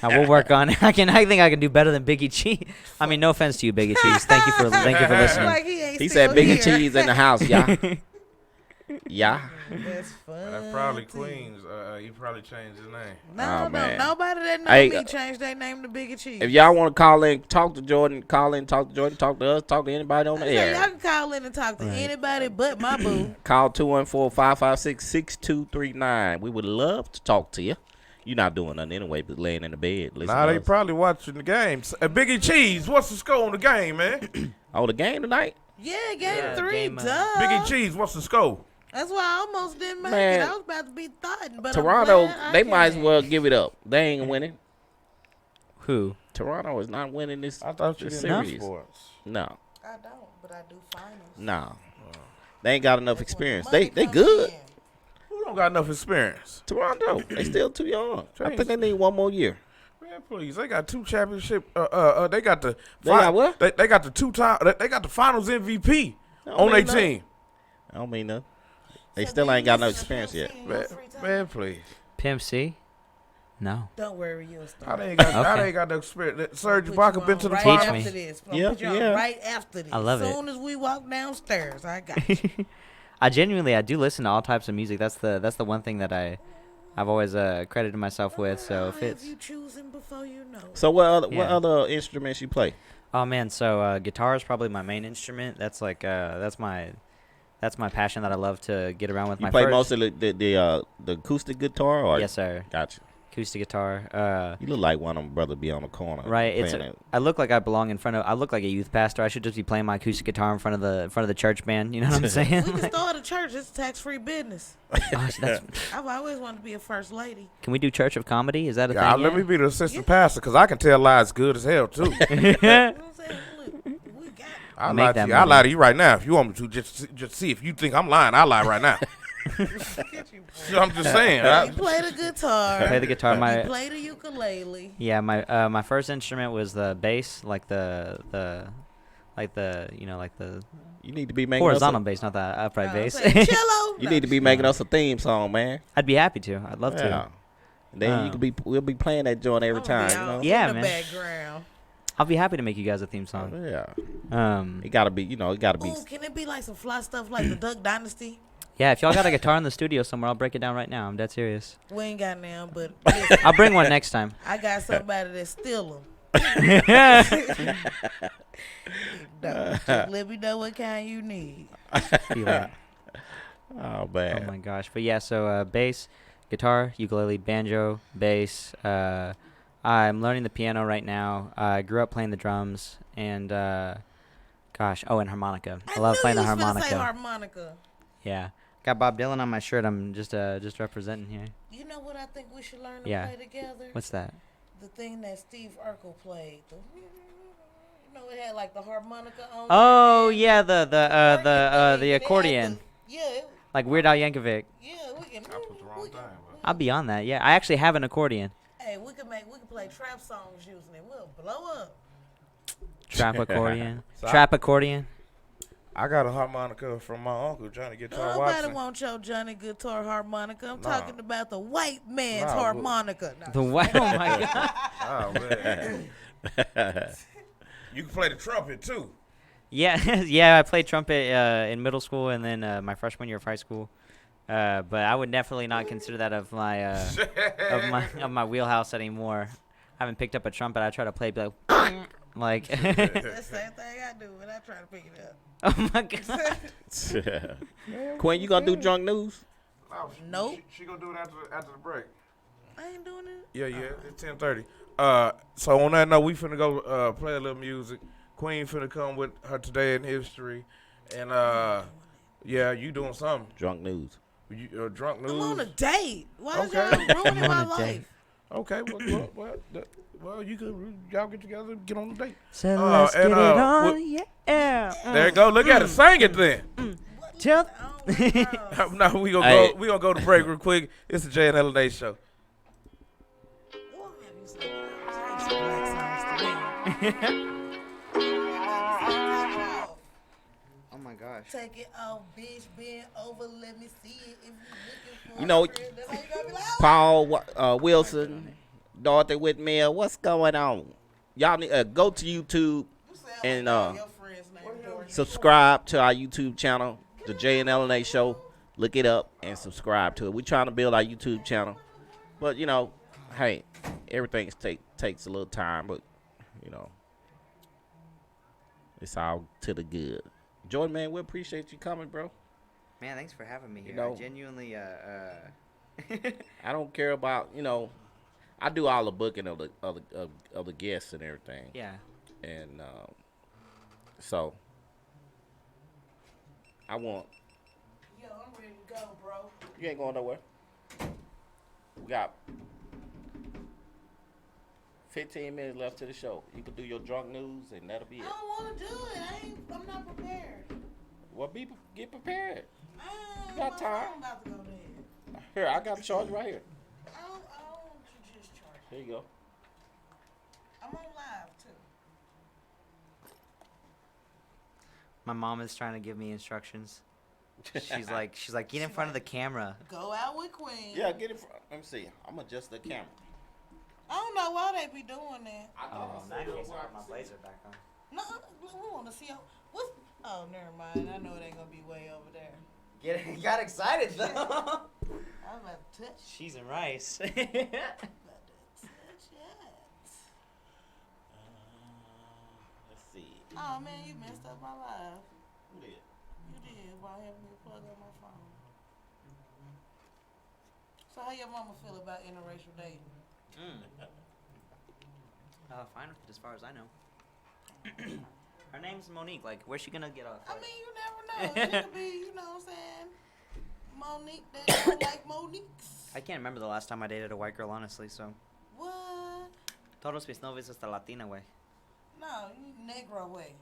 I will work on it. I think I can do better than Biggie Cheese. I mean, no offense to you, Biggie Cheese. Thank you for listening. Like he ain't He still said Biggie here. Cheese in the house, yeah. Yeah. That's fun. That's probably Queens. He probably changed his name. No, man. nobody that know Hey, me changed their name to Biggie Cheese. If y'all want to call in, talk to Jordan, talk to us, talk to anybody on the So air. y'all can call in and talk to anybody but my boo. Call 214-556-6239. We would love to talk to you. You're not doing nothing anyway but laying in the bed. Nah, they probably watching the game. Biggie Cheese, what's the score on the game, man? Oh, the game tonight? Yeah, game 3, duh. Biggie Cheese, what's the score? That's why I almost didn't make Man, it. I was about to be thoughting, but Toronto, I'm glad they I might as came. well give it up. They ain't winning. Who? Toronto is not winning this, I thought you this didn't know series. sports. No, I don't, but I do finals. no. They ain't got enough experience. Money They come good. in. Who don't got enough experience? Toronto, they still too young. I think they need one more year. Man, please, they got 2 championship. They got the. They got what? They got the 2-time. They got the Finals MVP Don't on their mean nothing. team. I don't mean nothing. They still ain't got no experience yet. Man, please. Pimp C? No. Don't worry, you'll start. How they ain't got? How Okay. they ain't got no experience? Serge Put you Ibaka on been to the right Teach finals. me. after this. I'm Yeah, put you on yeah. right after this. I love as it. soon as we walk downstairs, I got you. I do listen to all types of music. That's the one thing that I've always credited myself with. So if it's you choosing before you know. So what Yeah. other instruments you play? oh man, so guitar is probably my main instrument. That's like that's my passion that I love to get around with. You my play first, most of the acoustic guitar, or Yes, sir. Gotcha. Acoustic guitar. You look like one of them brothers be on the corner. Right, playing it. I look like I belong in front of. I look like a youth pastor. I should just be playing my acoustic guitar in front of the church band. You know what I'm saying? We can start a church. It's tax-free business. Gosh, I've always wanted to be a first lady. can we do Church of Comedy? Is that a Yeah, thing? let me be the assistant pastor because I can tell lies good as hell too. You know what I'm saying? Look, we got I Make lie that to you. I money. lie to you right now. If you want me to, just see if you think I'm lying. I lie right now. So I'm just saying. You play the guitar. Play the guitar. You play the ukulele. Yeah, my first instrument was the bass, like the You need to be making horizontal us bass, not the upright bass. Cello. You need to be making us a theme song, man. I'd be happy to. I'd love Yeah. to. Then we'll be playing that joint every time. You know? Yeah, in the man. background. I'll be happy to make you guys a theme song. Yeah. It gotta be. It gotta be. Ooh, can it be like some fly stuff like the Duck Dynasty? Yeah, if y'all got a guitar in the studio somewhere, I'll break it down right now. I'm dead serious. We ain't got none, but listen, I'll bring one next time. I got somebody that steal them. Just let me know what kind you need. Feel it. Oh man. Oh my gosh. But yeah, so bass, guitar, ukulele, banjo, bass. I'm learning the piano right now. I grew up playing the drums and and harmonica. I love playing the Say harmonica. harmonica. Yeah. Got Bob Dylan on my shirt. I'm just representing here. You know what I think we should learn to Yeah. play together? What's that? The thing that Steve Urkel played. You know, it had like the harmonica on. Oh yeah, the accordion. Yeah. Like Weird Al Yankovic. Yeah, we can. I'll be on that. Yeah, I actually have an accordion. Hey, we can play trap songs using it. We'll blow up. Trap accordion. So Trap accordion. I got a harmonica from my uncle Johnny Guitar Nobody Watson. want your Johnny Guitar harmonica. I'm Nah. talking about the white man's Nah, harmonica. No, The white. Oh my god. Oh man. You can play the trumpet too. Yeah, yeah. I played trumpet in middle school and then my freshman year of high school. But I would definitely not consider that of my of my wheelhouse anymore. I haven't picked up a trumpet. I try to play like. That's the same thing I do when I try to pick it up. Oh my god. Quinn, you gonna do drunk news? Nope. She gonna do it after the break. I ain't doing it. Yeah, it's 10:30. So on that note, we finna go play a little music. Queen finna come with her today in history, and yeah, you doing something? Drunk news. You drunk news? I'm on a date. Why is Okay. y'all ruining I'm my on a date. life? Okay, well, y'all get together, get on the date. So let's get it on, yeah. There you go. Look at it. Sing it then. Tell. No, we gonna go to break real quick. It's the Jay and LA show. Oh my gosh. Take it off, bitch. Bend over. Let me see it. If you looking for You know, a friend, that's how you gonna be like, oh. Paul Wilson, Dorothy Whitmore, what's going on? Y'all need go to YouTube and subscribe to our YouTube channel, the Jay and LNA Show. Look it up and subscribe to it. We're trying to build our YouTube channel, but you know, hey, everything takes a little time, but you know, it's all to the good. Jordan, man, we appreciate you coming, bro. Man, thanks for having me here. You know, I genuinely, I don't care about, you know, I do all the booking of the guests and everything. Yeah. And so I want. Yo, I'm ready to go, bro. You ain't going nowhere. We got 15 minutes left to the show. You can do your drunk news, and that'll be it. I don't want to do it. I'm not prepared. Well, get prepared. You My got time. phone about to go dead. Here, I got the charge right here. I don't want you to just charge. Here you go. I'm on live, too. my mom is trying to give me instructions. She's like, get in front of the camera. Go out with Queen. Yeah, get in front. Let me see. I'm adjust the camera. I don't know why they be doing that. Oh, in that case, I have my blazer back on. No, we want to see how. What's? Oh, never mind. I know it ain't gonna be way over there. You got excited though. I'm about to touch. Cheese and rice. About to touch it. Let's see. Oh man, you messed up my life. Who did? You did while having me plug up my phone. So how your mama feel about interracial dating? Fine with it as far as I know. Her name's Monique. Like, where's she gonna get off? I mean, you never know. She could be, you know what I'm saying? Monique that like Monique's. I can't remember the last time I dated a white girl, honestly. So. What? Todos mis novios hasta Latina way. No, you Negro way.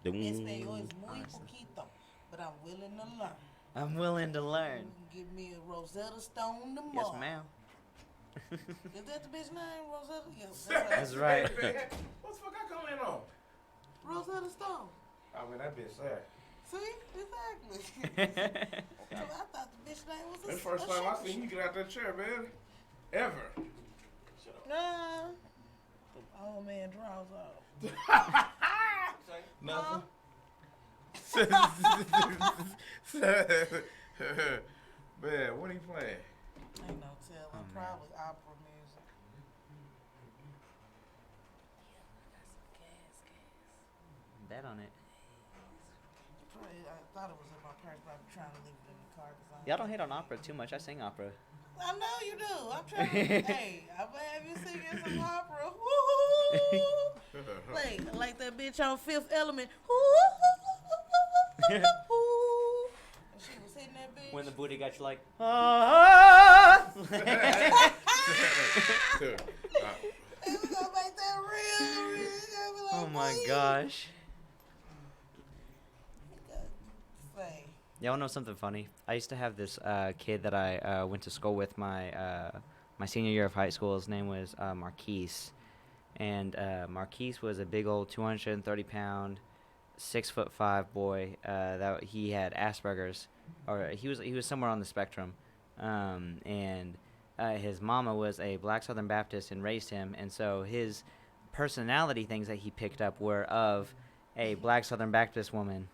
Español is muy poquito, but I'm willing to learn. I'm willing to learn. Give me a Rosetta Stone tomorrow. Yes, ma'am. Is that the bitch name, Rosetta? Yes, that's right. What the fuck I come in on? Rosetta Stone. I mean, that bitch sad. See? Exactly. So I thought the bitch name was a That's the first time I seen you get out that chair, man. Ever. Nah. Oh man, draws off. Nothing. Man, what are you playing? Ain't no telling. Probably opera music. Bet on it. Probably, I thought it was in my purse, but I'm trying to leave it in the car. Y'all don't hate on opera too much. I sing opera. I know you do. I'm trying to. Hey, I'm gonna have you singing some opera. Woo! like that bitch on Fifth Element. And she was hitting that bitch. When the booty got you like, It was gonna make that real. Like, oh my gosh. Y'all know something funny? I used to have this kid that I went to school with my senior year of high school. His name was Marquise. And Marquise was a big old 230-pound, 6'5" boy. That he had Asperger's, or he was somewhere on the spectrum. And his mama was a black Southern Baptist and raised him, and so his personality things that he picked up were of a black Southern Baptist woman.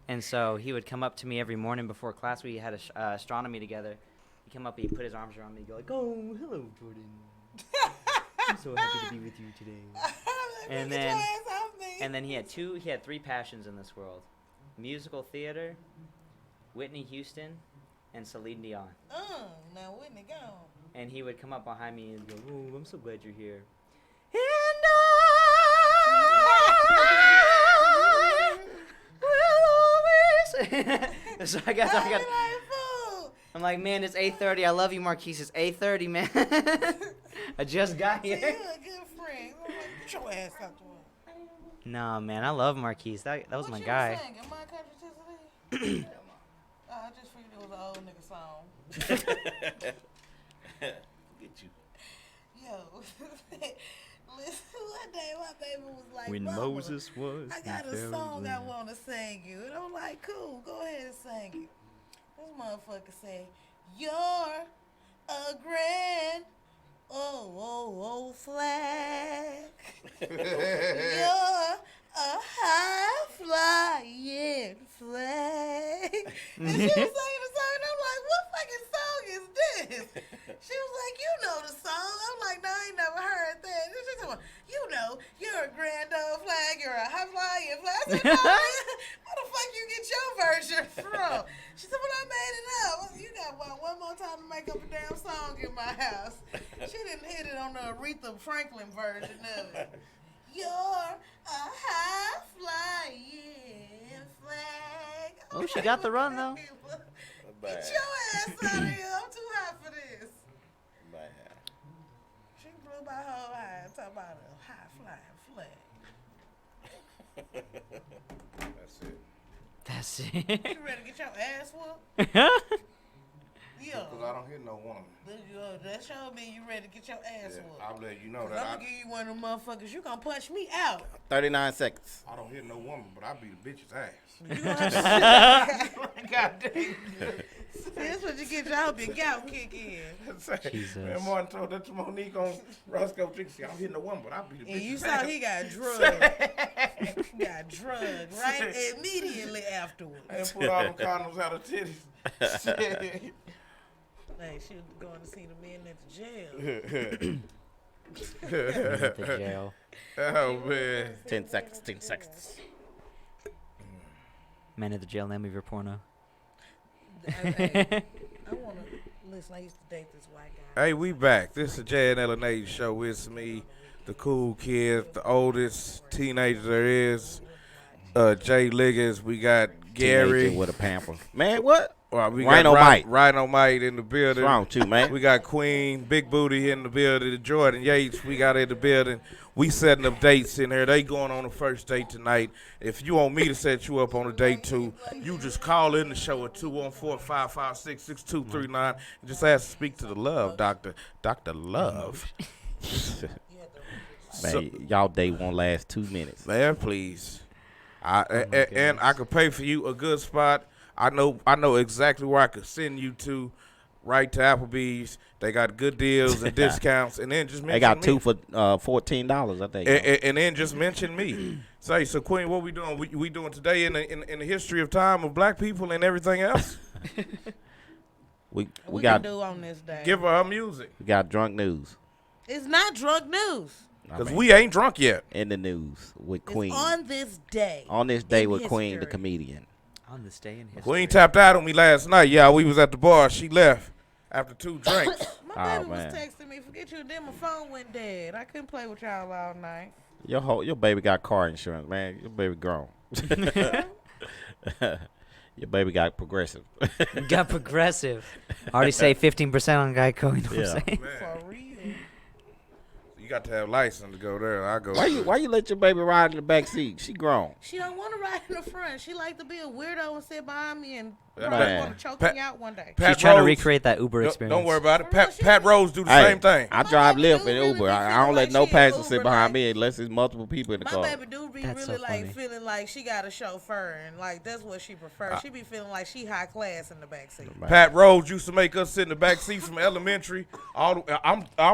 And so he would come up to me every morning before class. We had astronomy together. He'd come up, he'd put his arms around me, he'd go like, "Oh, hello, Jordan. I'm so happy to be with you today." And then he had 3 passions in this world: musical theater, Whitney Houston, and Celine Dion. Now Whitney gone. And he would come up behind me and go, "Oh, I'm so glad you're here." So I got. I'm like, "Man, it's 8:30. I love you, Marquise. It's 8:30, man." I just got here. You're a good friend. Get your ass out the way. Nah, man, I love Marquise. That was my guy. What you singing? My Country Today? I just figured it was an old nigga song. Get you. Yo, listen, one day my baby was like, When "Mama, Moses was. I got a song I want to sing you." And I'm like, "Cool, go ahead and sing it." This motherfucker say, "You're a grand old flag. You're a high-flying flag." And she was singing the song, and I'm like, "What fucking song is this?" She was like, "You know the song." I'm like, "No, I ain't never heard that." And she said, "You know, you're a grand old flag, you're a high-flying flag." I said, "No, man, where the fuck you get your version from?" She said, "Well, I made it up." You got one more time to make up a damn song in my house. She didn't hit it on the Aretha Franklin version of it. You're a high-flying flag. Oh, she got the run, though. Get your ass out of here. I'm too hot for this. She blew my whole high. I'm talking about a high-flying flag. That's it. You ready to get your ass whooped? Yeah. Because I don't hit no woman. That show me you ready to get your ass whooped. I'll let you know I'm that. going to give you one of them motherfuckers. You going to punch me out. 39 seconds. I don't hit no woman, but I beat a bitch's ass. You gonna have to God damn. That's what you get. I hope your gout kick in. Jesus. Man, Martin told that to Monique on Roscoe Trixie. I don't hit no woman, but I beat a bitch's ass. And you saw he got drugged. He got drugged right immediately afterwards. And put all them condoms out of titties. Hey, she was going to see the men at the jail. At the jail. Oh, man. 10 seconds, 10 seconds. Man at the jail, name of your porno. Hey, I want to listen. I used to date this white guy. Hey, we back. This is the J&L and A show. It's me, the cool kid, the oldest teenager there is. Jay Liggins. We got Gary. Teenager with a pamper. Man, what? Well, we Rhino got Mike. Rhino Mike in the building. What's wrong with you, man? We got Queen, Big Booty in the building. Jordan Yates, we got in the building. We setting up dates in here. They going on the first date tonight. If you want me to set you up on a date too, you just call in the show at 214-556-6239 and just ask to speak to the love doctor. Dr. Love. Man, y'all date won't last 2 minutes. Man, please. And I could pay for you a good spot. I know exactly where I could send you to, right to Applebee's. They got good deals and discounts, and then just mention They got me. 2 for $14, I think. And then just mention me. Say, so Queen, what we doing? We doing today in the history of time of black people and everything else? we got do on this day. Give her music. We got drunk news. It's not drunk news. Because we ain't drunk yet. In the news with Queen. It's on this day. On this day in with Queen, history. the comedian. On this day in history. Queen tapped out on me last night. Yeah, we was at the bar. She left after 2 drinks. My baby was texting me, "Forget you," and then my phone went dead. I couldn't play with y'all all night. Your baby got car insurance, man. Your baby grown. Your baby got Progressive. Got Progressive. Already say 15% on Geico. You know what I'm saying? Man. For real. You got to have license to go there. I go. Why you let your baby ride in the back seat? She grown. She don't want to ride in the front. She like to be a weirdo and sit behind me and Man. probably want to choke me out one day. She's trying to recreate that Uber experience. Don't worry about it. Pat Rose do the same thing. I drive Lyft and Uber. I don't let no passenger sit behind like, me unless there's multiple people in the car. My baby do be really like feeling like she got a chauffeur and like that's what she prefers. She be feeling like she high class in the back seat. Pat Rose used to make us sit in the back seat from elementary. I'm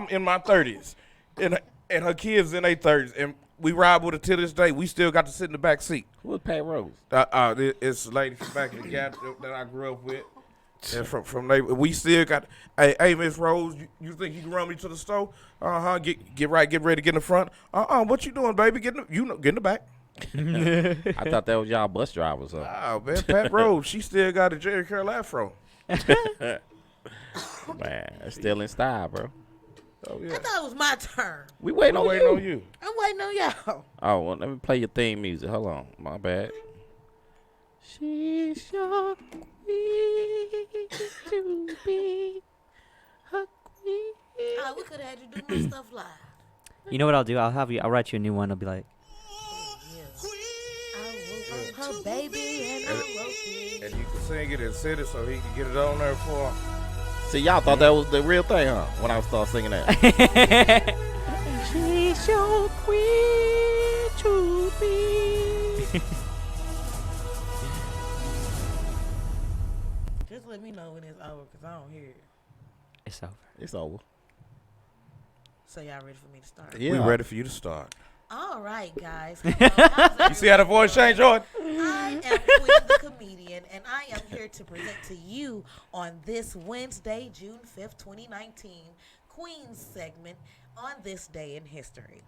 in my 30s, and her kids in their 30s, and we ride with her to this day. We still got to sit in the back seat. Who's Pat Rose? It's a lady from back in the gap that I grew up with. And from neighbor, we still got. Hey, Miss Rose, you think you can run me to the store? Get ready to get in the front. What you doing, baby? Get in the back. I thought that was y'all bus drivers. Huh? Oh man, Pat Rose, she still got a Jerry Curl afro. Man, that's still in style, bro. Oh yeah. I thought it was my turn. We waiting on you. I'm waiting on y'all. Oh, well, let me play your theme music. Hold on, my bad. She's your queen to be a queen. We could have had you do my stuff live. You know what I'll do? I'll write you a new one. I'll be like, her baby and and you can sing it and sit it so he can get it on there for him. See, y'all thought that was the real thing, huh? When I started singing that. She's your queen to be. Just let me know when it's over, because I don't hear it. It's over. It's over. So y'all ready for me to start? Yeah. We ready for you to start. All right, guys. You see how the voice changed, Jordan? I am Queen the Comedian, and I am here to present to you on this Wednesday, June 5th, 2019, Queen's segment on this day in history.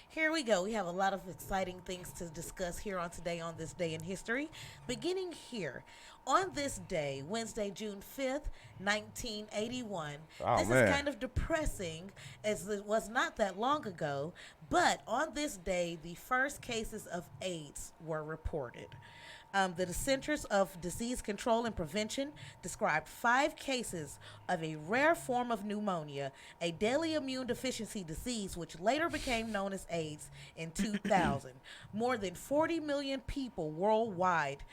Here we go. We have a lot of exciting things to discuss here on today on this day in history. Beginning here, on this day, Wednesday, June 5th, 1981. This is kind of depressing as it was not that long ago, but on this day, the first cases of AIDS were reported. The Centers of Disease Control and Prevention described 5 cases of a rare form of pneumonia, a deadly immune deficiency disease which later became known as AIDS in 2000. More than 40 million people worldwide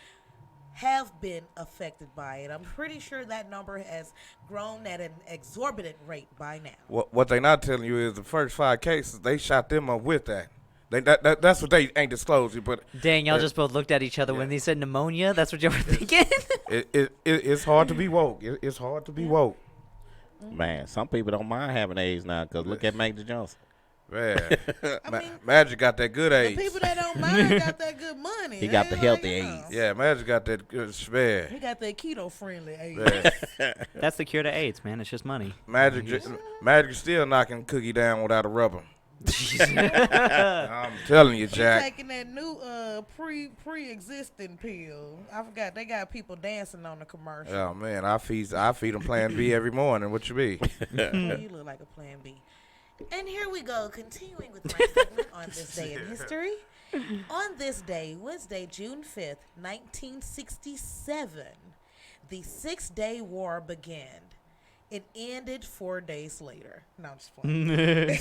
have been affected by it. I'm pretty sure that number has grown at an exorbitant rate by now. What they not telling you is the first 5 cases, they shot them up with that. That's what they ain't disclosed. But dang, y'all just both looked at each other when they said pneumonia. That's what you were thinking. It's hard to be woke. It's hard to be woke. Man, some people don't mind having AIDS now because look at Magic Johnson. Man, Magic got that good AIDS. The people that don't mind got that good money. He got the healthy AIDS. Yeah, Magic got that good spare. He got that keto-friendly AIDS. That's the cure to AIDS, man. It's just money. Magic still knocking Cookie down without a rubber. I'm telling you, Jack. He's taking that new pre-existing pill. I forgot they got people dancing on the commercial. Oh man, I feed them Plan B every morning. What you be? You look like a Plan B. And here we go, continuing with my segment on this day in history. On this day, Wednesday, June 5th, 1967, the 6-Day War began. It ended 4 days later. No, I'm just playing.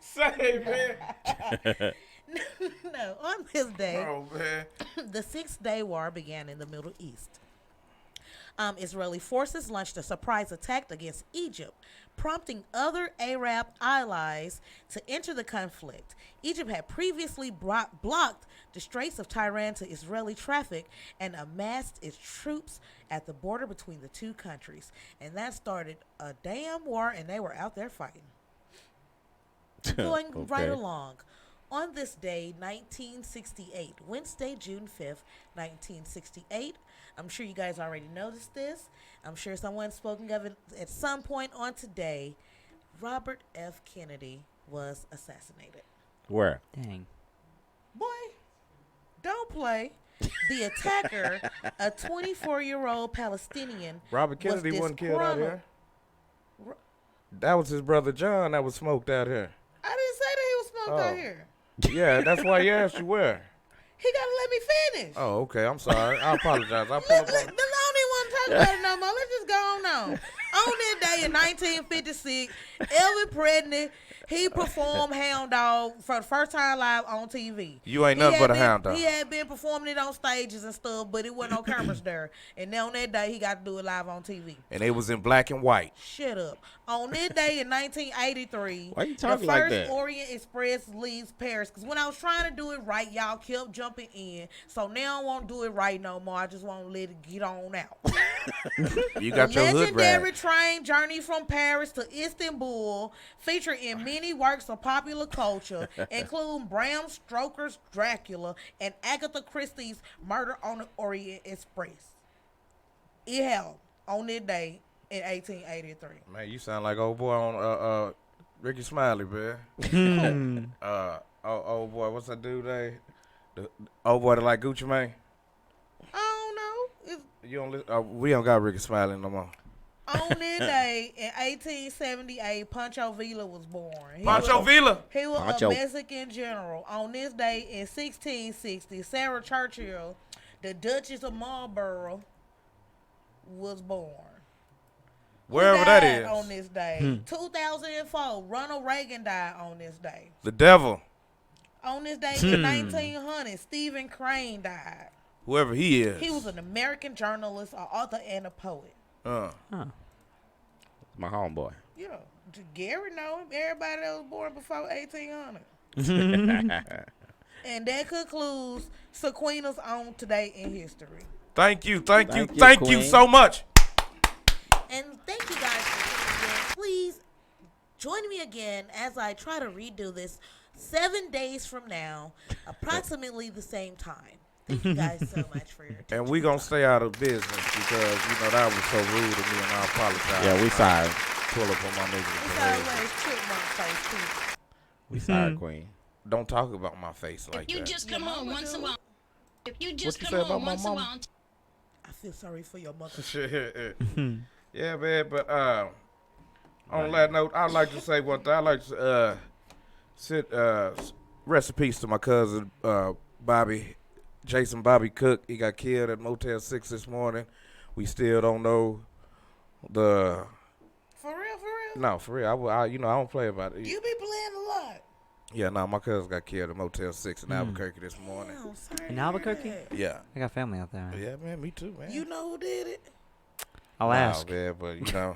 Say, man. No, on this day, man. The 6-Day War began in the Middle East. Israeli forces launched a surprise attack against Egypt, prompting other Arab allies to enter the conflict. Egypt had previously blocked the Straits of Tiran to Israeli traffic and amassed its troops at the border between the two countries. And that started a damn war, and they were out there fighting. Going right along. On this day, 1968, Wednesday, June 5th, 1968, I'm sure you guys already noticed this. I'm sure someone's spoken of it at some point on today. Robert F. Kennedy was assassinated. Where? Dang. Boy, don't play. The attacker, a 24-year-old Palestinian, Robert Kennedy was wasn't killed out here. That was his brother John that was smoked out here. I didn't say that he was smoked out here. Yeah, that's why he asked you where. He got to let me finish. Oh, okay. I'm sorry. I apologize. The only one talk about it no more. Let's just go on. On this day in 1956, Elvis Presley, he performed Hound Dog for the first time live on TV. You ain't nothing but a hound dog. He had been performing it on stages and stuff, but it wasn't no cameras there. And then on that day, he got to do it live on TV. And it was in black and white. Shut up. On this day in 1983, Why you the talking first like that? Orient Express leaves Paris. Because when I was trying to do it right, y'all kept jumping in. So now I won't do it right no more. I just want to let it get on out. You got your hood Legendary rag. train journey from Paris to Istanbul, featured in many works of popular culture, including Bram Stoker's Dracula and Agatha Christie's Murder on the Orient Express. It held on this day in 1883. Man, you sound like old boy on Ricky Smiley, man. Old boy, what's that dude name? The old boy that like Gucci Mane? I don't know. You don't listen, we don't got Ricky Smiley no more. On this day in 1878, Pancho Villa was born. Pancho Villa? He was Pancho. a Mexican general. On this day in 1660, Sarah Churchill, the Duchess of Marlborough, was born. Wherever Who that died is. on this day. 2004, Ronald Reagan died on this day. The devil. On this day in 1900, Stephen Crane died. Whoever he is. He was an American journalist, an author, and a poet. My homeboy. You know, Gary know him. Everybody that was born before 1800. And that concludes Sequina's on Today in History. Thank you Queen. so much. And thank you guys for tuning in. Please join me again as I try to redo this 7 days from now, approximately the same time. Thank you guys so much for your attention. And we gonna stay out of business because that was so rude of me, and I apologize. Yeah, we sorry. Pull up on my niggas. It's always chipmunk face too. We sorry, Queen. Don't talk about my face like You that. just come home once in a while. If you What just you come say about home my once in a mama? while. I feel sorry for your mother. Yeah, man. But on that note, I'd like to say one thing. I'd like to rest in peace to my cousin Jason Bobby Cook. He got killed at Motel 6 this morning. We still don't know the. For real? No, for real. I don't play about it. You be playing a lot. Yeah, my cousin got killed at Motel 6 in Albuquerque this morning. Damn, sorry In to Albuquerque? hear that. Yeah. I got family out there. Yeah, man, me too, man. You know who did it? I'll ask. Man, but Okay.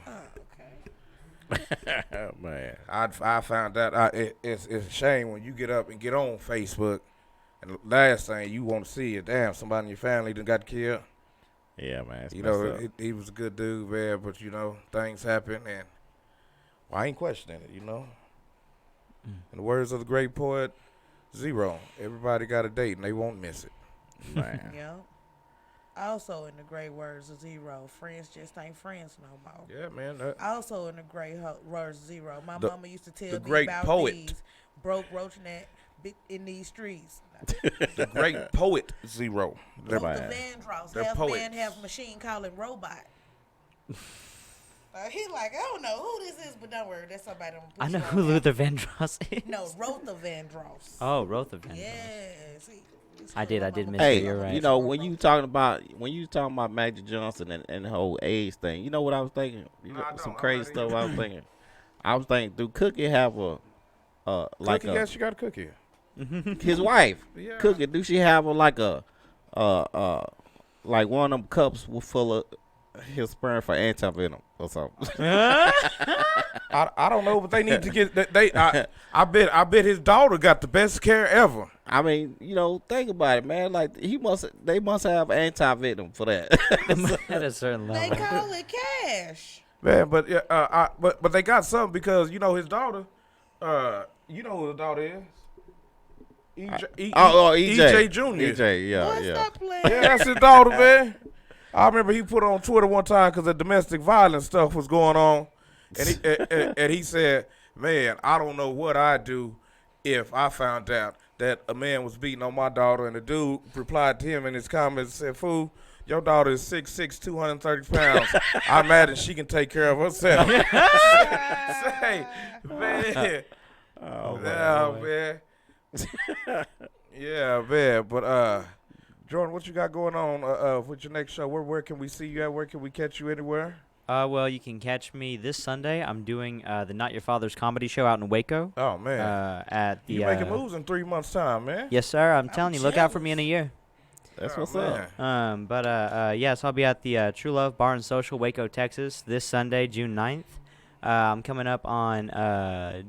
Man. I found that it's a shame when you get up and get on Facebook, and the last thing you want to see is somebody in your family done got killed. Yeah, man. It's messed up. He was a good dude, man, but things happen, and I ain't questioning it, In the words of the great poet Zero, everybody got a date and they won't miss it. Man. Yeah. Also, in the great words of Zero, friends just ain't friends no more. Yeah, man. Also, in the great words of Zero, my The- mama used to tell the me great about poet. these broke roaching that in these streets. The great poet Zero. Luther Vandross, They're half poets. man, half machine, calling robot. He like, I don't know who this is, but don't worry, that's somebody I'm I know who Luther Vandross is. No, Rotha Vandross. Oh, Rotha Vandross. Yes. I did miss Hey, it. You're right. when you talking about Magic Johnson and the whole AIDS thing, you know what I was thinking? Some crazy stuff I was thinking. I was thinking, do Cookie have a Cookie, yes, you got a cookie. his wife? Yeah. Cookie, do she have like one of them cups full of his sperm for anti-venom or something? I don't know, but they need to get I bet his daughter got the best care ever. I mean, think about it, man. Like they must have anti-venom for that. At a certain level. They call it cash. Man, but but they got something because his daughter. You know who the daughter is? EJ. EJ Junior. EJ, yeah. Yeah, that's his daughter, man. I remember he put on Twitter one time because the domestic violence stuff was going on, and he said, "Man, I don't know what I'd do if I found out that a man was beating on my daughter." And the dude replied to him in his comments and said, "Fool, your daughter is 6'6", 230 pounds. I imagine she can take care of herself." Say, man. Oh, man. Yeah, man. But Jordan, what you got going on with your next show? Where can we see you at? Where can we catch you anywhere? Well, you can catch me this Sunday. I'm doing the Not Your Father's comedy show out in Waco. Oh, man. At the You making moves in 3 months' time, man. Yes, sir. I'm telling you, look out for me in a year. That's Oh, what's man. up. Yes, I'll be at the True Love Bar and Social, Waco, Texas, this Sunday, June 9th. I'm coming up on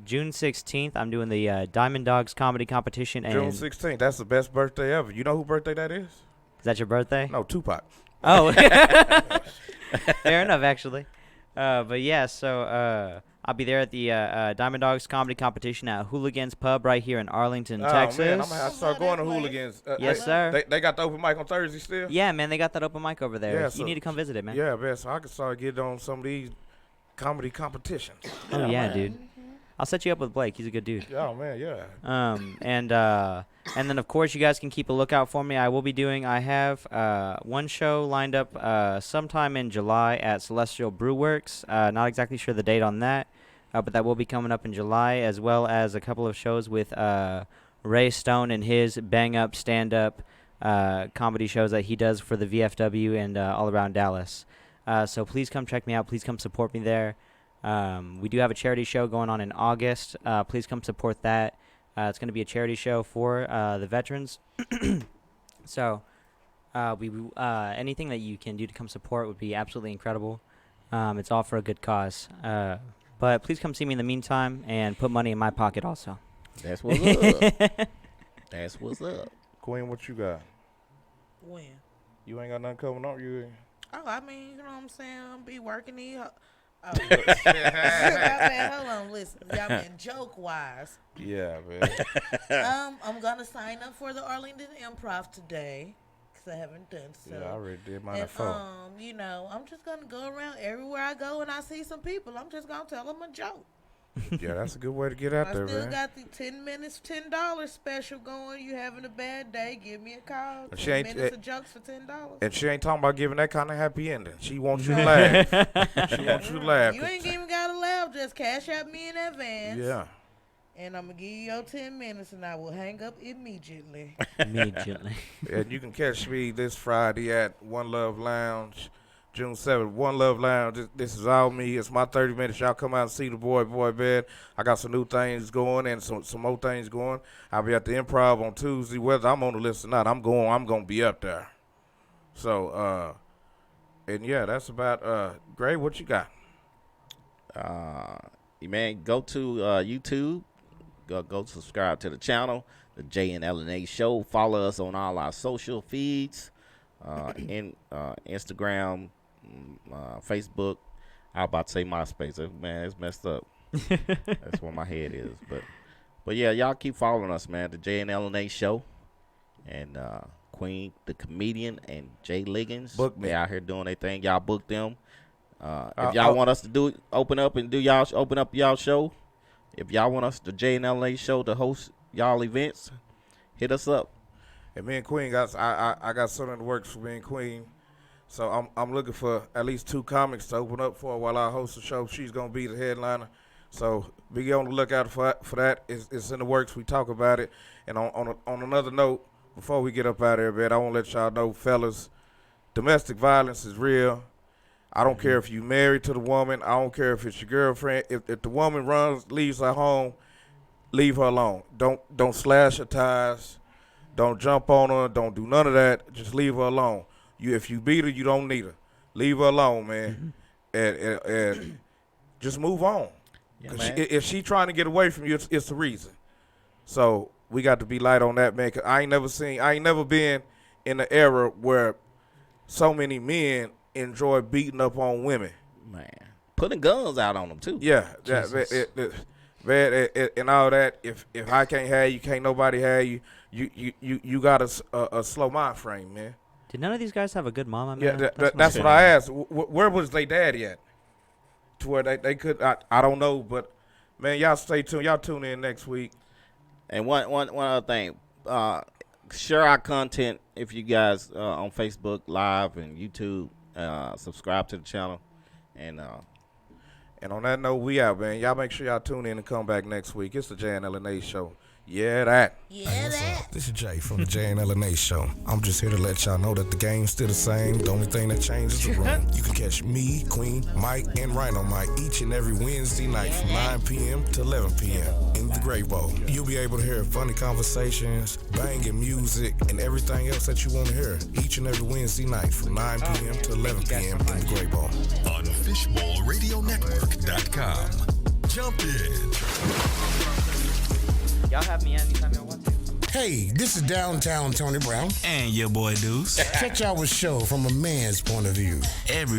June 16th. I'm doing the Diamond Dogs comedy competition. And June 16th. That's the best birthday ever. You know whose birthday that is? Is that your birthday? No, Tupac. Oh. Fair enough, actually. But yeah, so I'll be there at the Diamond Dogs comedy competition at Hooligans Pub right here in Arlington, Texas. Man, I'm going to have to start going to Hooligans. Yes, sir. They got the open mic on Thursday still? Yeah, man, they got that open mic over there. Yeah, You so- need to come visit it, man. Yeah, man, so I can start getting on some of these comedy competitions. Oh, yeah, dude. I'll set you up with Blake. He's a good dude. Oh, man, yeah. And then, of course, you guys can keep a lookout for me. I have one show lined up sometime in July at Celestial Brew Works. Not exactly sure the date on that, but that will be coming up in July, as well as a couple of shows with Ray Stone and his bang-up, stand-up comedy shows that he does for the VFW and all around Dallas. So please come check me out. Please come support me there. We do have a charity show going on in August. Please come support that. It's going to be a charity show for the veterans. So anything that you can do to come support would be absolutely incredible. It's all for a good cause. But please come see me in the meantime and put money in my pocket also. That's what's up. That's what's up. Queen, what you got? When? You ain't got nothing coming up? Oh, I mean, you know what I'm saying? I'll be working these. Oh, man, hold on, listen. Y'all mean joke-wise. Yeah, man. I'm going to sign up for the Arlington Improv today because I haven't done so. Yeah, I already did mine at 4. You know, I'm just going to go around everywhere I go and I see some people. I'm just going to tell them a joke. Yeah, that's a good way to get out there, I still man. got the 10 minutes, $10 special going. You having a bad day, give me a call. She 10 ain't- minutes of jokes for $10. And she ain't talking about giving that kind of happy ending. She wants you to laugh. She wants you to laugh. You ain't even got to laugh. Just cash out me in advance. Yeah. And I'm going to give you your 10 minutes, and I will hang up immediately. Immediately. And you can catch me this Friday at One Love Lounge, June 7th. One Love Lounge. This is all me. It's my 30 minutes. Y'all come out and see the boy band. I got some new things going and some more things going. I'll be at the Improv on Tuesday. Whether I'm on the list or not, I'm going to be up there. So, and yeah, that's about, Gray, what you got? Man, go to YouTube. Go subscribe to the channel, the JNLNA Show. Follow us on all our social feeds, Instagram, Facebook. I was about to say MySpace. Man, it's messed up. That's where my head is. But yeah, y'all keep following us, man. The JNLNA Show. And Queen, the comedian, and Jay Liggins. Book me. They out here doing their thing. Y'all book them. If y'all want us to open up y'all show, if y'all want us, the JNLA Show, to host y'all events, hit us up. And me and Queen I got something in the works for me and Queen. So I'm looking for at least 2 comics to open up for while I host the show. She's gonna be the headliner. So be on the lookout for that. It's in the works. We talk about it. And on another note, before we get up out of here, man, I want to let y'all know, fellas, domestic violence is real. I don't care if you married to the woman. I don't care if it's your girlfriend. If the woman leaves her home, leave her alone. Don't slash her ties. Don't jump on her. Don't do none of that. Just leave her alone. If you beat her, you don't need her. Leave her alone, man. And just move on. Yeah, 'Cause man. if she trying to get away from you, it's the reason. So we got to be light on that, man. 'Cause I ain't never been in an era where so many men enjoy beating up on women. Man, putting guns out on them too. Yeah, and all that. If I can't have you, can't nobody have you. You got a slow mind frame, man. Did none of these guys have a good mama, Yeah, man? that's what I asked. Where was they daddy at? To where they could, I don't know, but man, y'all stay tuned. Y'all tune in next week. And one other thing, share our content if you guys on Facebook Live and YouTube. Subscribe to the channel, and on that note, we out, man. Y'all make sure y'all tune in and come back next week. It's the JNLNA Show. Yeah, that. Hey, what's up? This is Jay from the Jay and LNA show. I'm just here to let y'all know that the game's still the same. The only thing that changes is the room. You can catch me, Queen, Mike, and Rhino Mike each and every Wednesday night from 9 p.m. to 11 p.m. in the Great Bowl. You'll be able to hear funny conversations, banging music, and everything else that you want to hear each and every Wednesday night from 9 p.m. to 11 p.m. in the Great Bowl. On FishbowlRadioNetwork.com. Jump in. Y'all have me anytime y'all want to. Hey, this is Downtown Tony Brown. And your boy Deuce. Check out our show from a man's point of view. Every